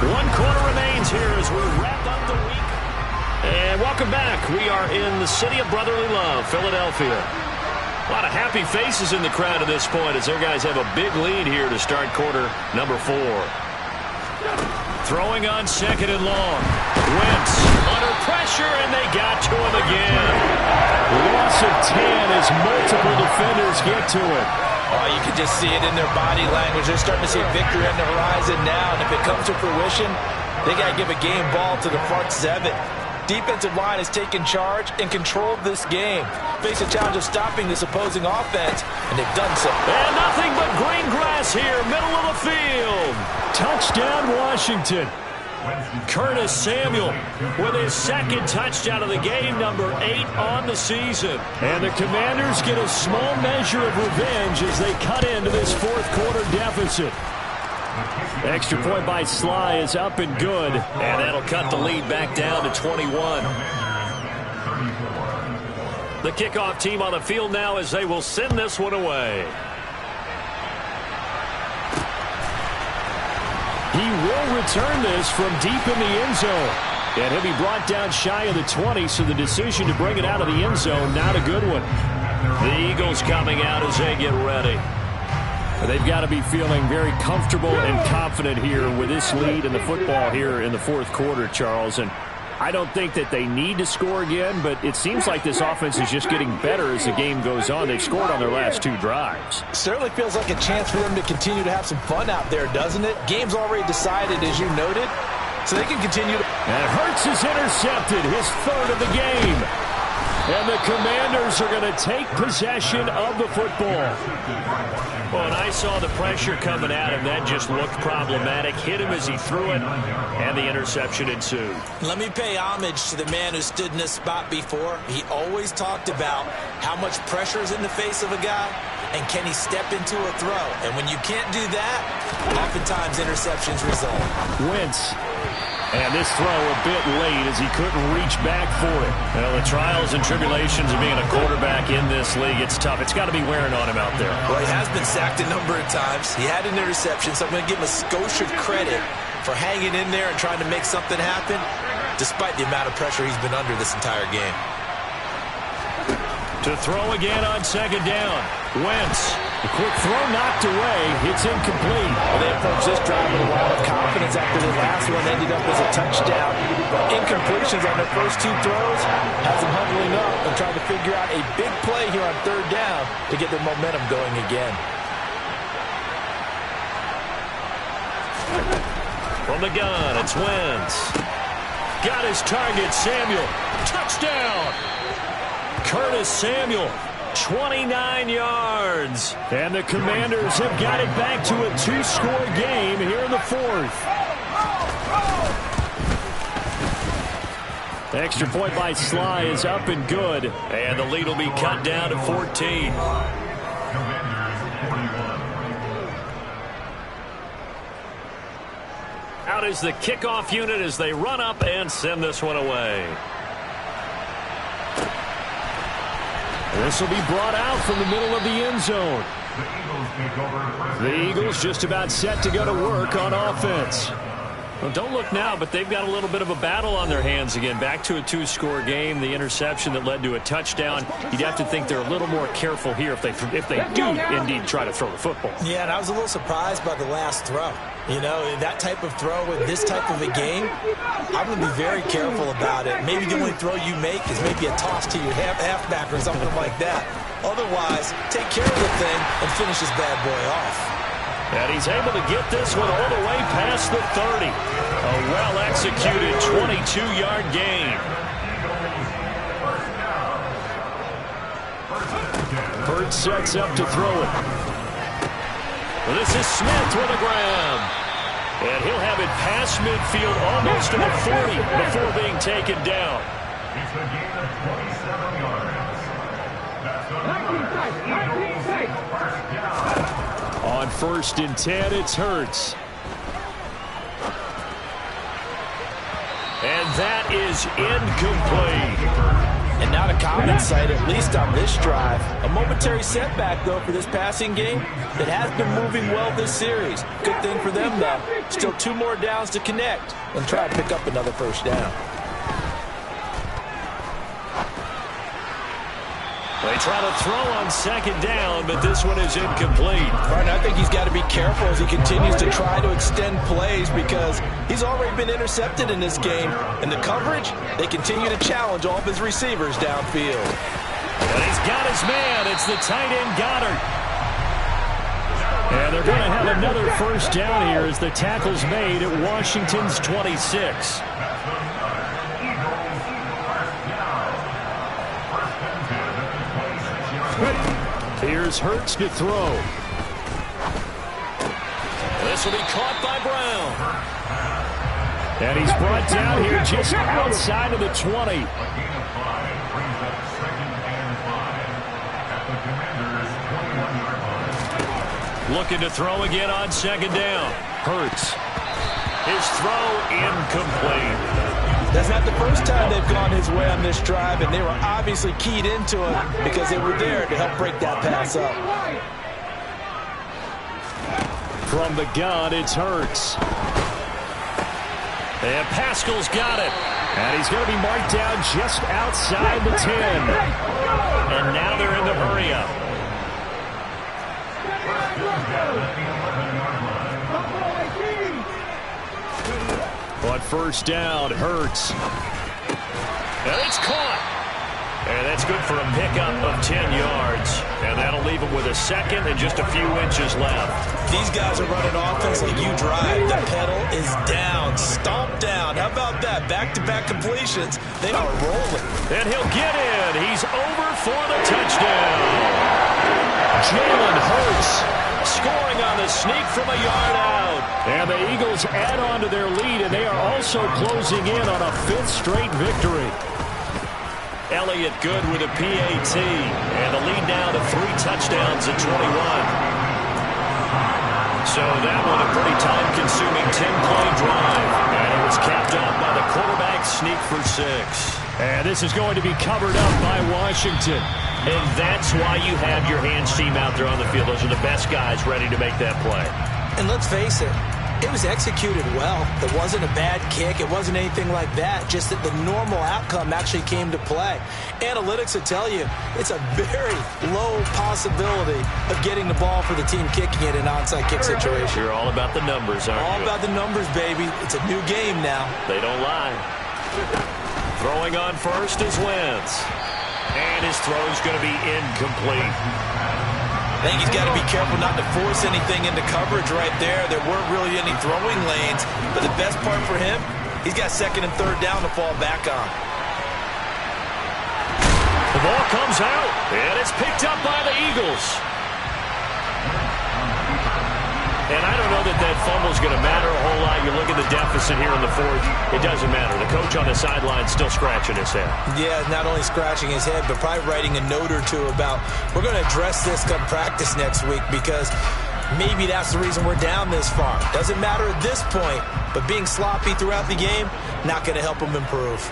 D: 1 quarter remains here as we wrap up the week. And welcome back. We are in the city of brotherly love, Philadelphia. A lot of happy faces in the crowd at this point as their guys have a big lead here to start quarter number 4. Throwing on second and long. Wentz under pressure, and they got to him again. Loss of 10 as multiple defenders get to it.
C: Oh, you can just see it in their body language. They're starting to see victory on the horizon now, and if it comes to fruition, they got to give a game ball to the front 7. Defensive line has taken charge and controlled this game. Face a challenge of stopping this opposing offense, and they've done so.
D: And nothing but green grass here, middle of the field. Touchdown, Washington. Curtis Samuel with his second touchdown of the game, number 8 on the season. And the Commanders get a small measure of revenge as they cut into this fourth quarter deficit. Extra point by Sly is up and good.
B: And that'll cut the lead back down to 21. The kickoff team on the field now as they will send this one away.
D: He will return this from deep in the end zone. And he'll be brought down shy of the 20, so the decision to bring it out of the end zone, not a good one.
B: The Eagles coming out as they get ready.
D: They've got to be feeling very comfortable and confident here with this lead in the football here in the fourth quarter, Charles. And I don't think that they need to score again, but it seems like this offense is just getting better as the game goes on. They've scored on their last 2 drives.
C: Certainly feels like a chance for them to continue to have some fun out there, doesn't it? Game's already decided, as you noted, so they can continue to...
D: And Hurts is intercepted, his 3rd of the game. And the Commanders are going to take possession of the football.
B: Well, and I saw the pressure coming at him. That just looked problematic. Hit him as he threw it, and the interception ensued.
F: Let me pay homage to the man who stood in this spot before. He always talked about how much pressure is in the face of a guy, and can he step into a throw. And when you can't do that, oftentimes interceptions result.
D: Wentz. And this throw a bit late as he couldn't reach back for it.
B: Well, the trials and tribulations of being a quarterback in this league, it's tough. It's got to be wearing on him out there.
F: Well, he has been sacked a number of times. He had an interception, so I'm going to give him a skosh of credit for hanging in there and trying to make something happen, despite the amount of pressure he's been under this entire game.
B: To throw again on second down. Wentz.
D: The quick throw knocked away. It's incomplete.
C: Well, they approached this drive with a lot of confidence after the last one ended up as a touchdown. Incompletions on their first 2 throws has them huddling up and trying to figure out a big play here on third down to get their momentum going again.
B: From the gun, it's Wentz.
D: Got his target, Samuel. Touchdown! Curtis Samuel, 29 yards. And the Commanders have got it back to a 2-score game here in the fourth. The extra point by Sly is up and good.
B: And the lead will be cut down to 14. Out is the kickoff unit as they run up and send this one away.
D: This will be brought out from the middle of the end zone. The Eagles just about set to go to work on offense.
B: Well, don't look now, but they've got a little bit of a battle on their hands again. Back to a 2-score game. The interception that led to a touchdown. You'd have to think they're a little more careful here if they do indeed try to throw the football.
F: Yeah, and I was a little surprised by the last throw. You know, that type of throw with this type of a game, I'm going to be very careful about it. Maybe the only throw you make is maybe a toss to your halfback or something like that. Otherwise, take care of the thing and finish this bad boy off.
B: And he's able to get this one all the way past the 30. A well-executed 22-yard gain.
D: Hurts sets up to throw it.
B: Well, this is Smith with a grab. And he'll have it past midfield, almost to the 40 before being taken down.
G: It's a gain of 27 yards. That's the Eagles first down.
D: On 1st and 10, it's Hurts.
B: And that is incomplete.
C: And not a common sight, at least on this drive. A momentary setback, though, for this passing game that has been moving well this series. Good thing for them, though. Still 2 more downs to connect and try to pick up another first down.
B: They try to throw on 2nd down, but this one is incomplete.
C: Martin, I think he's got to be careful as he continues to try to extend plays because he's already been intercepted in this game. And the coverage, they continue to challenge all of his receivers downfield.
B: And he's got his man. It's the tight end Goddard.
D: And they're going to have another first down here as the tackle's made at Washington's 26. Here's Hurts to throw.
B: This will be caught by Brown.
D: And he's brought down here just outside of the 20.
B: Looking to throw again on 2nd down.
D: Hurts.
B: His throw incomplete.
C: That's not the first time they've gone his way on this drive, and they were obviously keyed into it because they were there to help break that pass up.
D: From the gun, it's Hurts.
B: And Pascal's got it.
D: And he's going to be marked down just outside the 10.
B: And now they're in the hurry-up.
D: On 1st down, Hurts.
B: And it's caught. And that's good for a pickup of 10 yards. And that'll leave him with a 2nd and just a few inches left.
C: These guys are running offense like you drive. The pedal is down, stomped down. How about that? Back-to-back completions. They are rolling.
B: And he'll get in. He's over for the touchdown.
D: Jalen Hurts
B: scoring on the sneak from a yard out.
D: And the Eagles add on to their lead, and they are also closing in on a 5th straight victory.
B: Elliott good with a PAT. And the lead now to 3 touchdowns at 21. So that one a pretty time-consuming 10-play drive. And it was capped off by the quarterback sneak for 6.
D: And this is going to be covered up by Washington.
B: And that's why you have your hands team out there on the field. Those are the best guys ready to make that play.
C: And let's face it, it was executed well. It wasn't a bad kick. It wasn't anything like that. Just that the normal outcome actually came to play. Analytics will tell you it's a very low possibility of getting the ball for the team kicking it in an onside kick situation.
B: You're all about the numbers, aren't you?
C: All about the numbers, baby. It's a new game now.
B: They don't lie. Throwing on 1st is Wentz. And his throw's going to be incomplete.
C: I think he's got to be careful not to force anything into coverage right there. There weren't really any throwing lanes. But the best part for him, he's got 2nd and 3rd down to fall back on.
B: The ball comes out, and it's picked up by the Eagles. And I don't know that that fumble's going to matter a whole lot. You look at the deficit here in the 4th. It doesn't matter. The coach on the sideline still scratching his head.
C: Yeah, not only scratching his head, but probably writing a note or two about we're going to address this come practice next week because maybe that's the reason we're down this far. Doesn't matter at this point, but being sloppy throughout the game, not going to help him improve.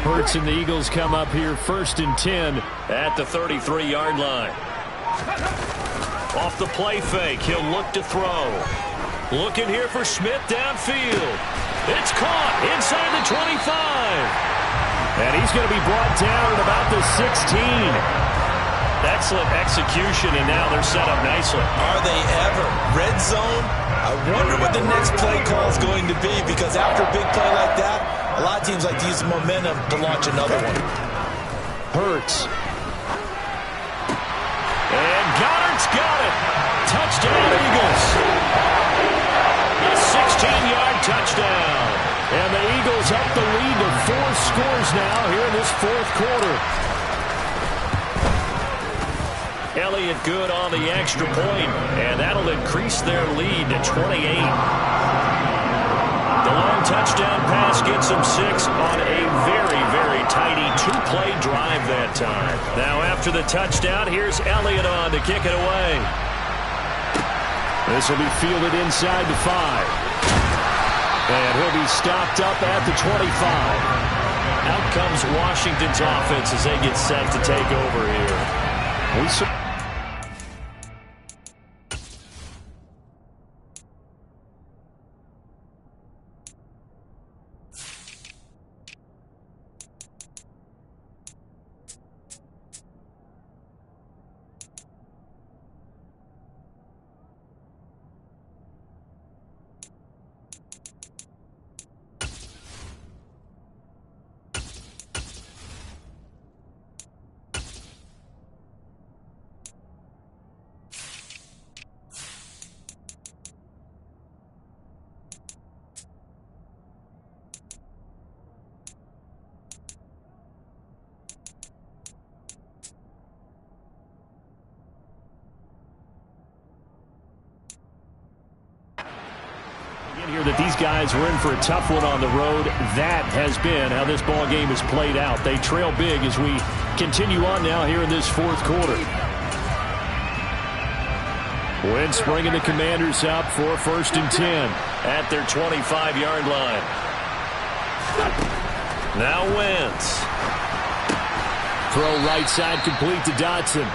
D: Hurts and the Eagles come up here 1st and 10
B: at the 33-yard line. Off the play fake, he'll look to throw. Looking here for Smith downfield. It's caught inside the 25.
D: And he's going to be brought down at about the 16.
B: Excellent execution, and now they're set up nicely.
C: Are they ever? Red zone? I wonder what the next play call is going to be because after a big play like that, a lot of teams like to use the momentum to launch another one.
D: Hurts.
B: And Goddard's got it. Touchdown, Eagles. A 16-yard touchdown.
D: And the Eagles Eagles up the lead to 4 scores now here in this fourth quarter.
B: Elliott good on the extra point, and that'll increase their lead to 28. The long touchdown pass gets them 6 on a very, very tidy 2-play drive that time. Now after the touchdown, here's Elliott on to kick it away.
D: This will be fielded inside the 5. And he'll be stopped up at the 25.
B: Out comes Washington's offense as they get set to take over here.
D: Here that these guys were in for a tough one on the road. That has been how this ball game has played out. They trail big as we continue on now here in this fourth quarter. Wentz bringing the Commanders up for 1st and 10
B: at their 25-yard line. Now Wentz.
D: Throw right side complete to Dotson.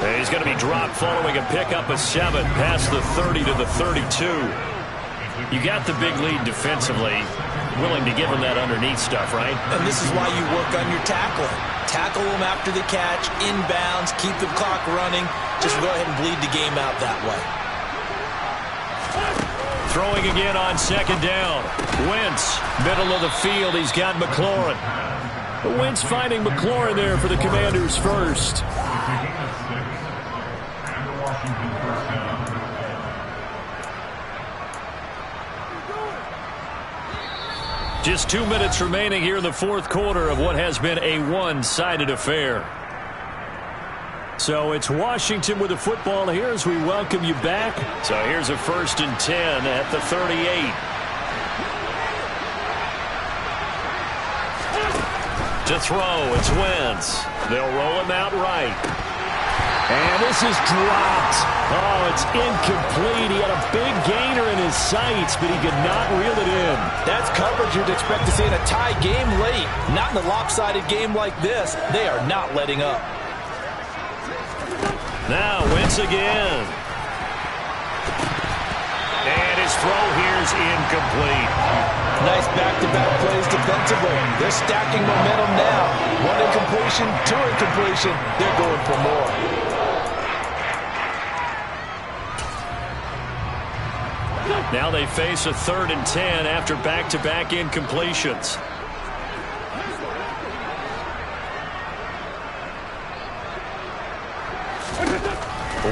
B: And he's going to be dropped following a pickup of 7 past the 30 to the 32. You got the big lead defensively, willing to give them that underneath stuff, right?
F: And this is why you work on your tackling. Tackle them after the catch, inbounds, keep the clock running. Just go ahead and bleed the game out that way.
B: Throwing again on 2nd down. Wentz, middle of the field. He's got McLaurin.
D: Wentz finding McLaurin there for the Commanders first.
B: Just 2 minutes remaining here in the fourth quarter of what has been a one-sided affair.
D: So it's Washington with the football here as we welcome you back.
B: So here's a 1st and 10 at the 38. To throw, it's Wentz. They'll roll him out right.
D: And this is dropped. Oh, it's incomplete. He had a big gainer in his sights, but he could not reel it in.
C: That's coverage you'd expect to see in a tie game late. Not in a lopsided game like this. They are not letting up.
B: Now Wentz again. And his throw here's incomplete.
C: Nice back-to-back plays defensively. They're stacking momentum now. 1 incompletion, 2 incompletion. They're going for more.
B: Now they face a 3rd and 10 after back-to-back incompletions.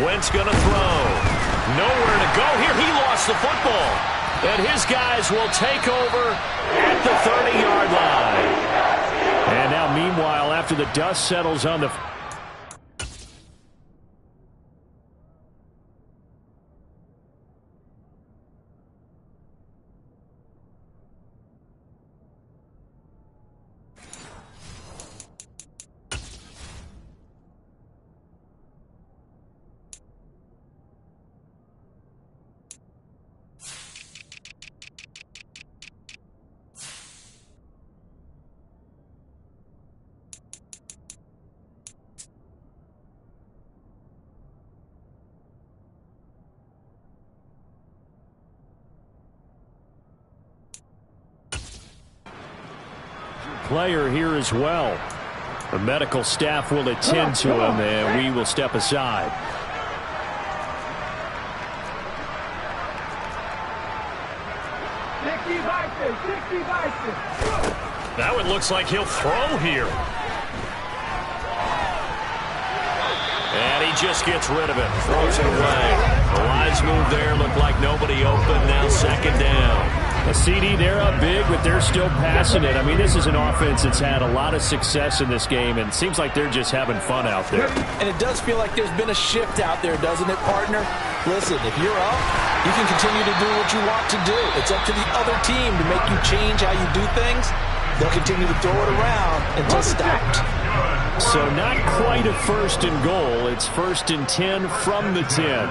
B: Wentz going to throw. Nowhere to go here. He lost the football. And his guys will take over at the 30-yard line.
D: And now, meanwhile, after the dust settles on the... player here as well. The medical staff will attend to him, and we will step aside.
B: Now it looks like he'll throw here. And he just gets rid of it. Throws it away. The wise move there. Looked like nobody open. Now 2nd down.
D: A CD, they're up big, but they're still passing it. I mean, this is an offense that's had a lot of success in this game, and it seems like they're just having fun out there.
C: And it does feel like there's been a shift out there, doesn't it, partner? Listen, if you're up, you can continue to do what you want to do. It's up to the other team to make you change how you do things. They'll continue to throw it around until stopped.
D: So not quite a 1st and goal. It's 1st and 10 from the 10.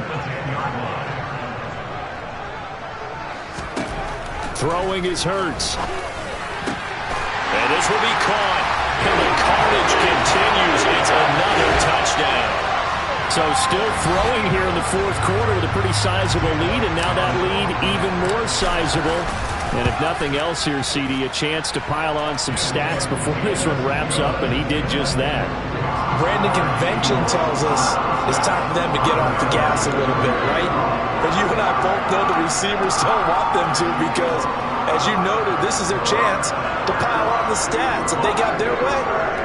D: Throwing is Hurts.
B: And this will be caught. And the carnage continues. It's another touchdown.
D: So still throwing here in the 4th quarter with a pretty sizable lead, and now that lead even more sizable. And if nothing else here, CD, a chance to pile on some stats before this one wraps up, and he did just that.
C: Brandon, convention tells us it's time for them to get off the gas a little bit, right? But you and I both know the receivers don't want them to because, as you noted, this is their chance to pile on the stats. If they got their way,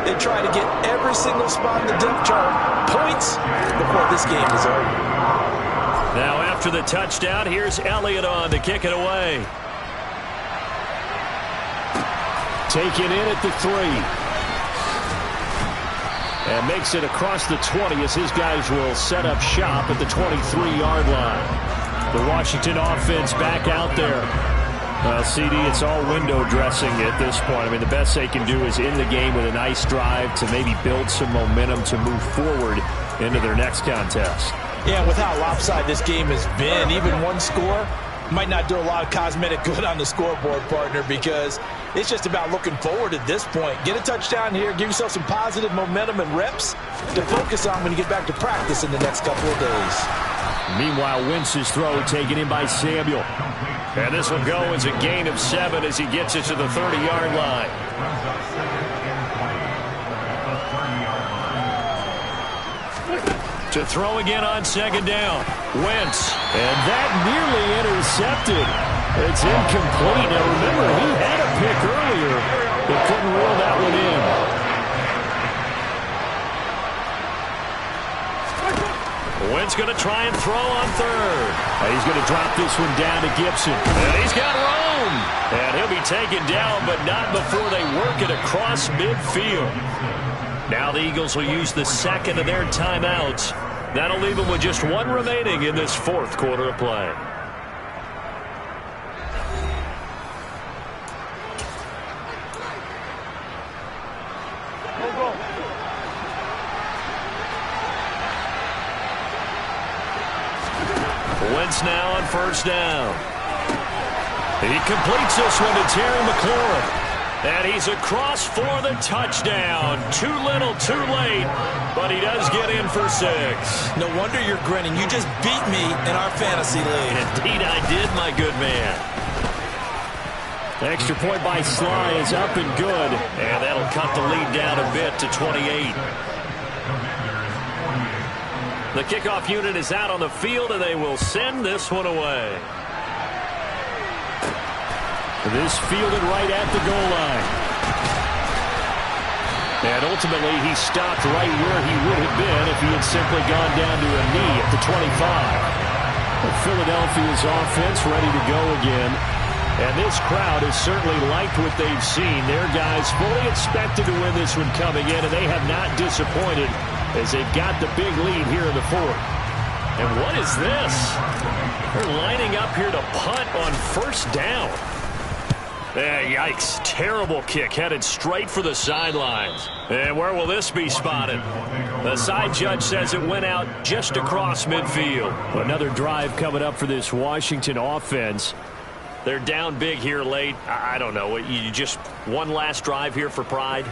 C: they try to get every single spot in the depth chart points before this game is over.
B: Now after the touchdown, here's Elliott on to kick it away.
D: Taken in at the 3. And makes it across the 20 as his guys will set up shop at the 23-yard line. The Washington offense back out there. Well, CD, it's all window dressing at this point. I mean, the best they can do is in the game with a nice drive to maybe build some momentum to move forward into their next contest.
C: Yeah, with how lopsided this game has been, even one score might not do a lot of cosmetic good on the scoreboard, partner, because it's just about looking forward at this point. Get a touchdown here, give yourself some positive momentum and reps to focus on when you get back to practice in the next couple of days.
D: Meanwhile, Wentz's throw taken in by Samuel.
B: And this will go as a gain of 7 as he gets it to the 30-yard line. To throw again on 2nd down. Wentz.
D: And that nearly intercepted. It's incomplete. Now remember, he had a pick earlier, but couldn't reel that one in.
B: Wentz going to try and throw on 3rd.
D: And he's going to drop this one down to Gibson.
B: And he's got room. And he'll be taken down, but not before they work it across midfield. Now the Eagles will use the 2nd of their timeouts. That'll leave them with just 1 remaining in this 4th quarter of play. Wentz now on 1st down. He completes this one to Terry McLaurin. And he's across for the touchdown. Too little, too late, but he does get in for 6.
F: No wonder you're grinning. You just beat me in our fantasy league.
B: Indeed I did, my good man.
D: Extra point by Sly is up and good.
B: And that'll cut the lead down a bit to 28. The kickoff unit is out on the field, and they will send this one away.
D: This fielded right at the goal line. And ultimately, he stopped right where he would have been if he had simply gone down to a knee at the 25. Philadelphia's offense ready to go again. And this crowd has certainly liked what they've seen. Their guys fully expected to win this one coming in, and they have not disappointed as they've got the big lead here in the 4th.
B: And what is this? They're lining up here to punt on 1st down. Yikes. Terrible kick headed straight for the sidelines. And where will this be spotted? The side judge says it went out just across midfield.
D: Another drive coming up for this Washington offense.
B: They're down big here late. I don't know. You just one last drive here for pride?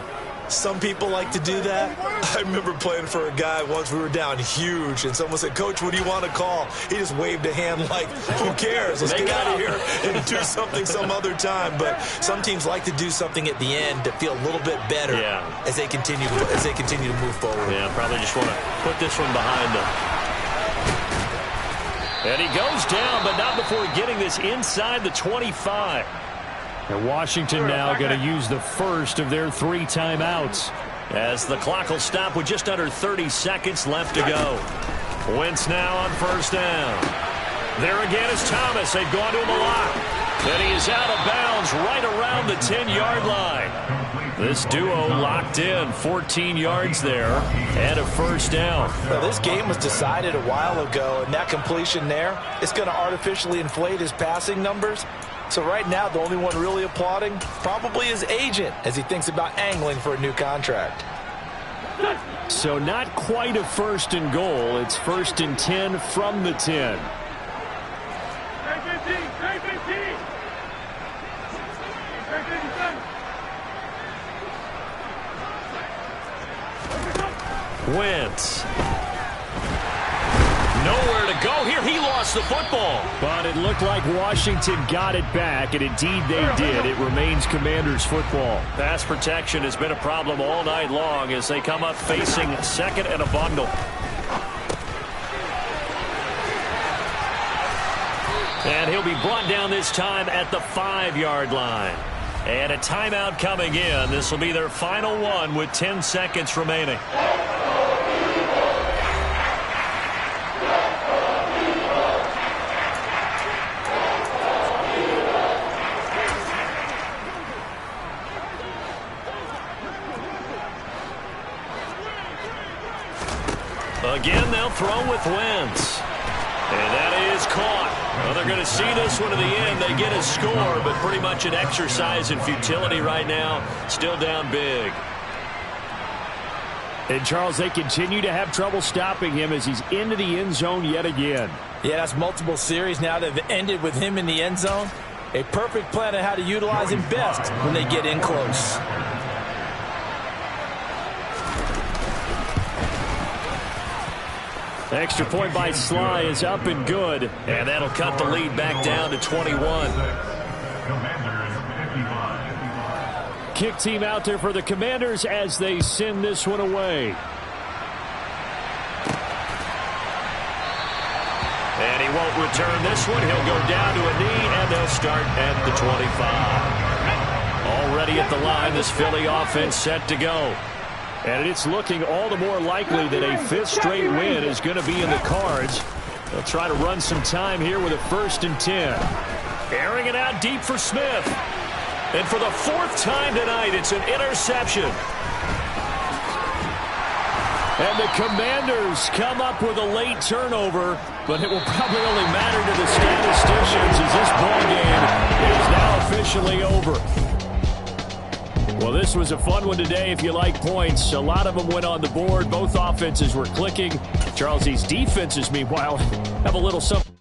F: Some people like to do that. I remember playing for a guy once. We were down huge, and someone said, "Coach, what do you want to call?" He just waved a hand like, "Who cares? Let's get out of here and do something some other time." But some teams like to do something at the end to feel a little bit better as they continue to move forward.
B: Yeah, probably just want to put this one behind them. And he goes down, but not before getting this inside the 25.
D: And Washington now going to use the 1st of their 3 timeouts.
B: As the clock will stop with just under 30 seconds left to go. Wentz now on 1st down. There again is Thomas. They've gone to him a lot. And he is out of bounds right around the 10-yard line. This duo locked in, 14 yards there, and a first down.
C: Now, this game was decided a while ago, and that completion there is going to artificially inflate his passing numbers. So right now, the only one really applauding probably his agent as he thinks about angling for a new contract.
D: So not quite a first and goal. It's first and 10 from the 10.
B: Wentz. Nowhere to go here. He lost the football.
D: But it looked like Washington got it back, and indeed they did. It remains Commanders football.
B: Pass protection has been a problem all night long as they come up facing second and a bundle. And he'll be brought down this time at the 5-yard line. And a timeout coming in. This will be their final one with 10 seconds remaining. Again, they'll throw with Wentz. And that is caught. Well, they're going to see this one to the end. They get a score, but pretty much an exercise in futility right now. Still down big.
D: And, Charles, they continue to have trouble stopping him as he's into the end zone yet again.
C: Yeah, that's multiple series now that have ended with him in the end zone. A perfect plan on how to utilize him best when they get in close.
D: Extra point by Sly is up and good.
B: And that'll cut the lead back down to 21.
D: Kick team out there for the Commanders as they send this one away.
B: And he won't return this one. He'll go down to a knee, and they'll start at the 25. Already at the line, this Philly offense set to go.
D: And it's looking all the more likely that a fifth straight win is going to be in the cards. They'll try to run some time here with a first and 10.
B: Airing it out deep for Smith. And for the fourth time tonight, it's an interception.
D: And the Commanders come up with a late turnover, but it will probably only matter to the statisticians as this ball game is now officially over. Well, this was a fun one today if you like points. A lot of them went on the board. Both offenses were clicking. Charles, these defenses, meanwhile, have a little something.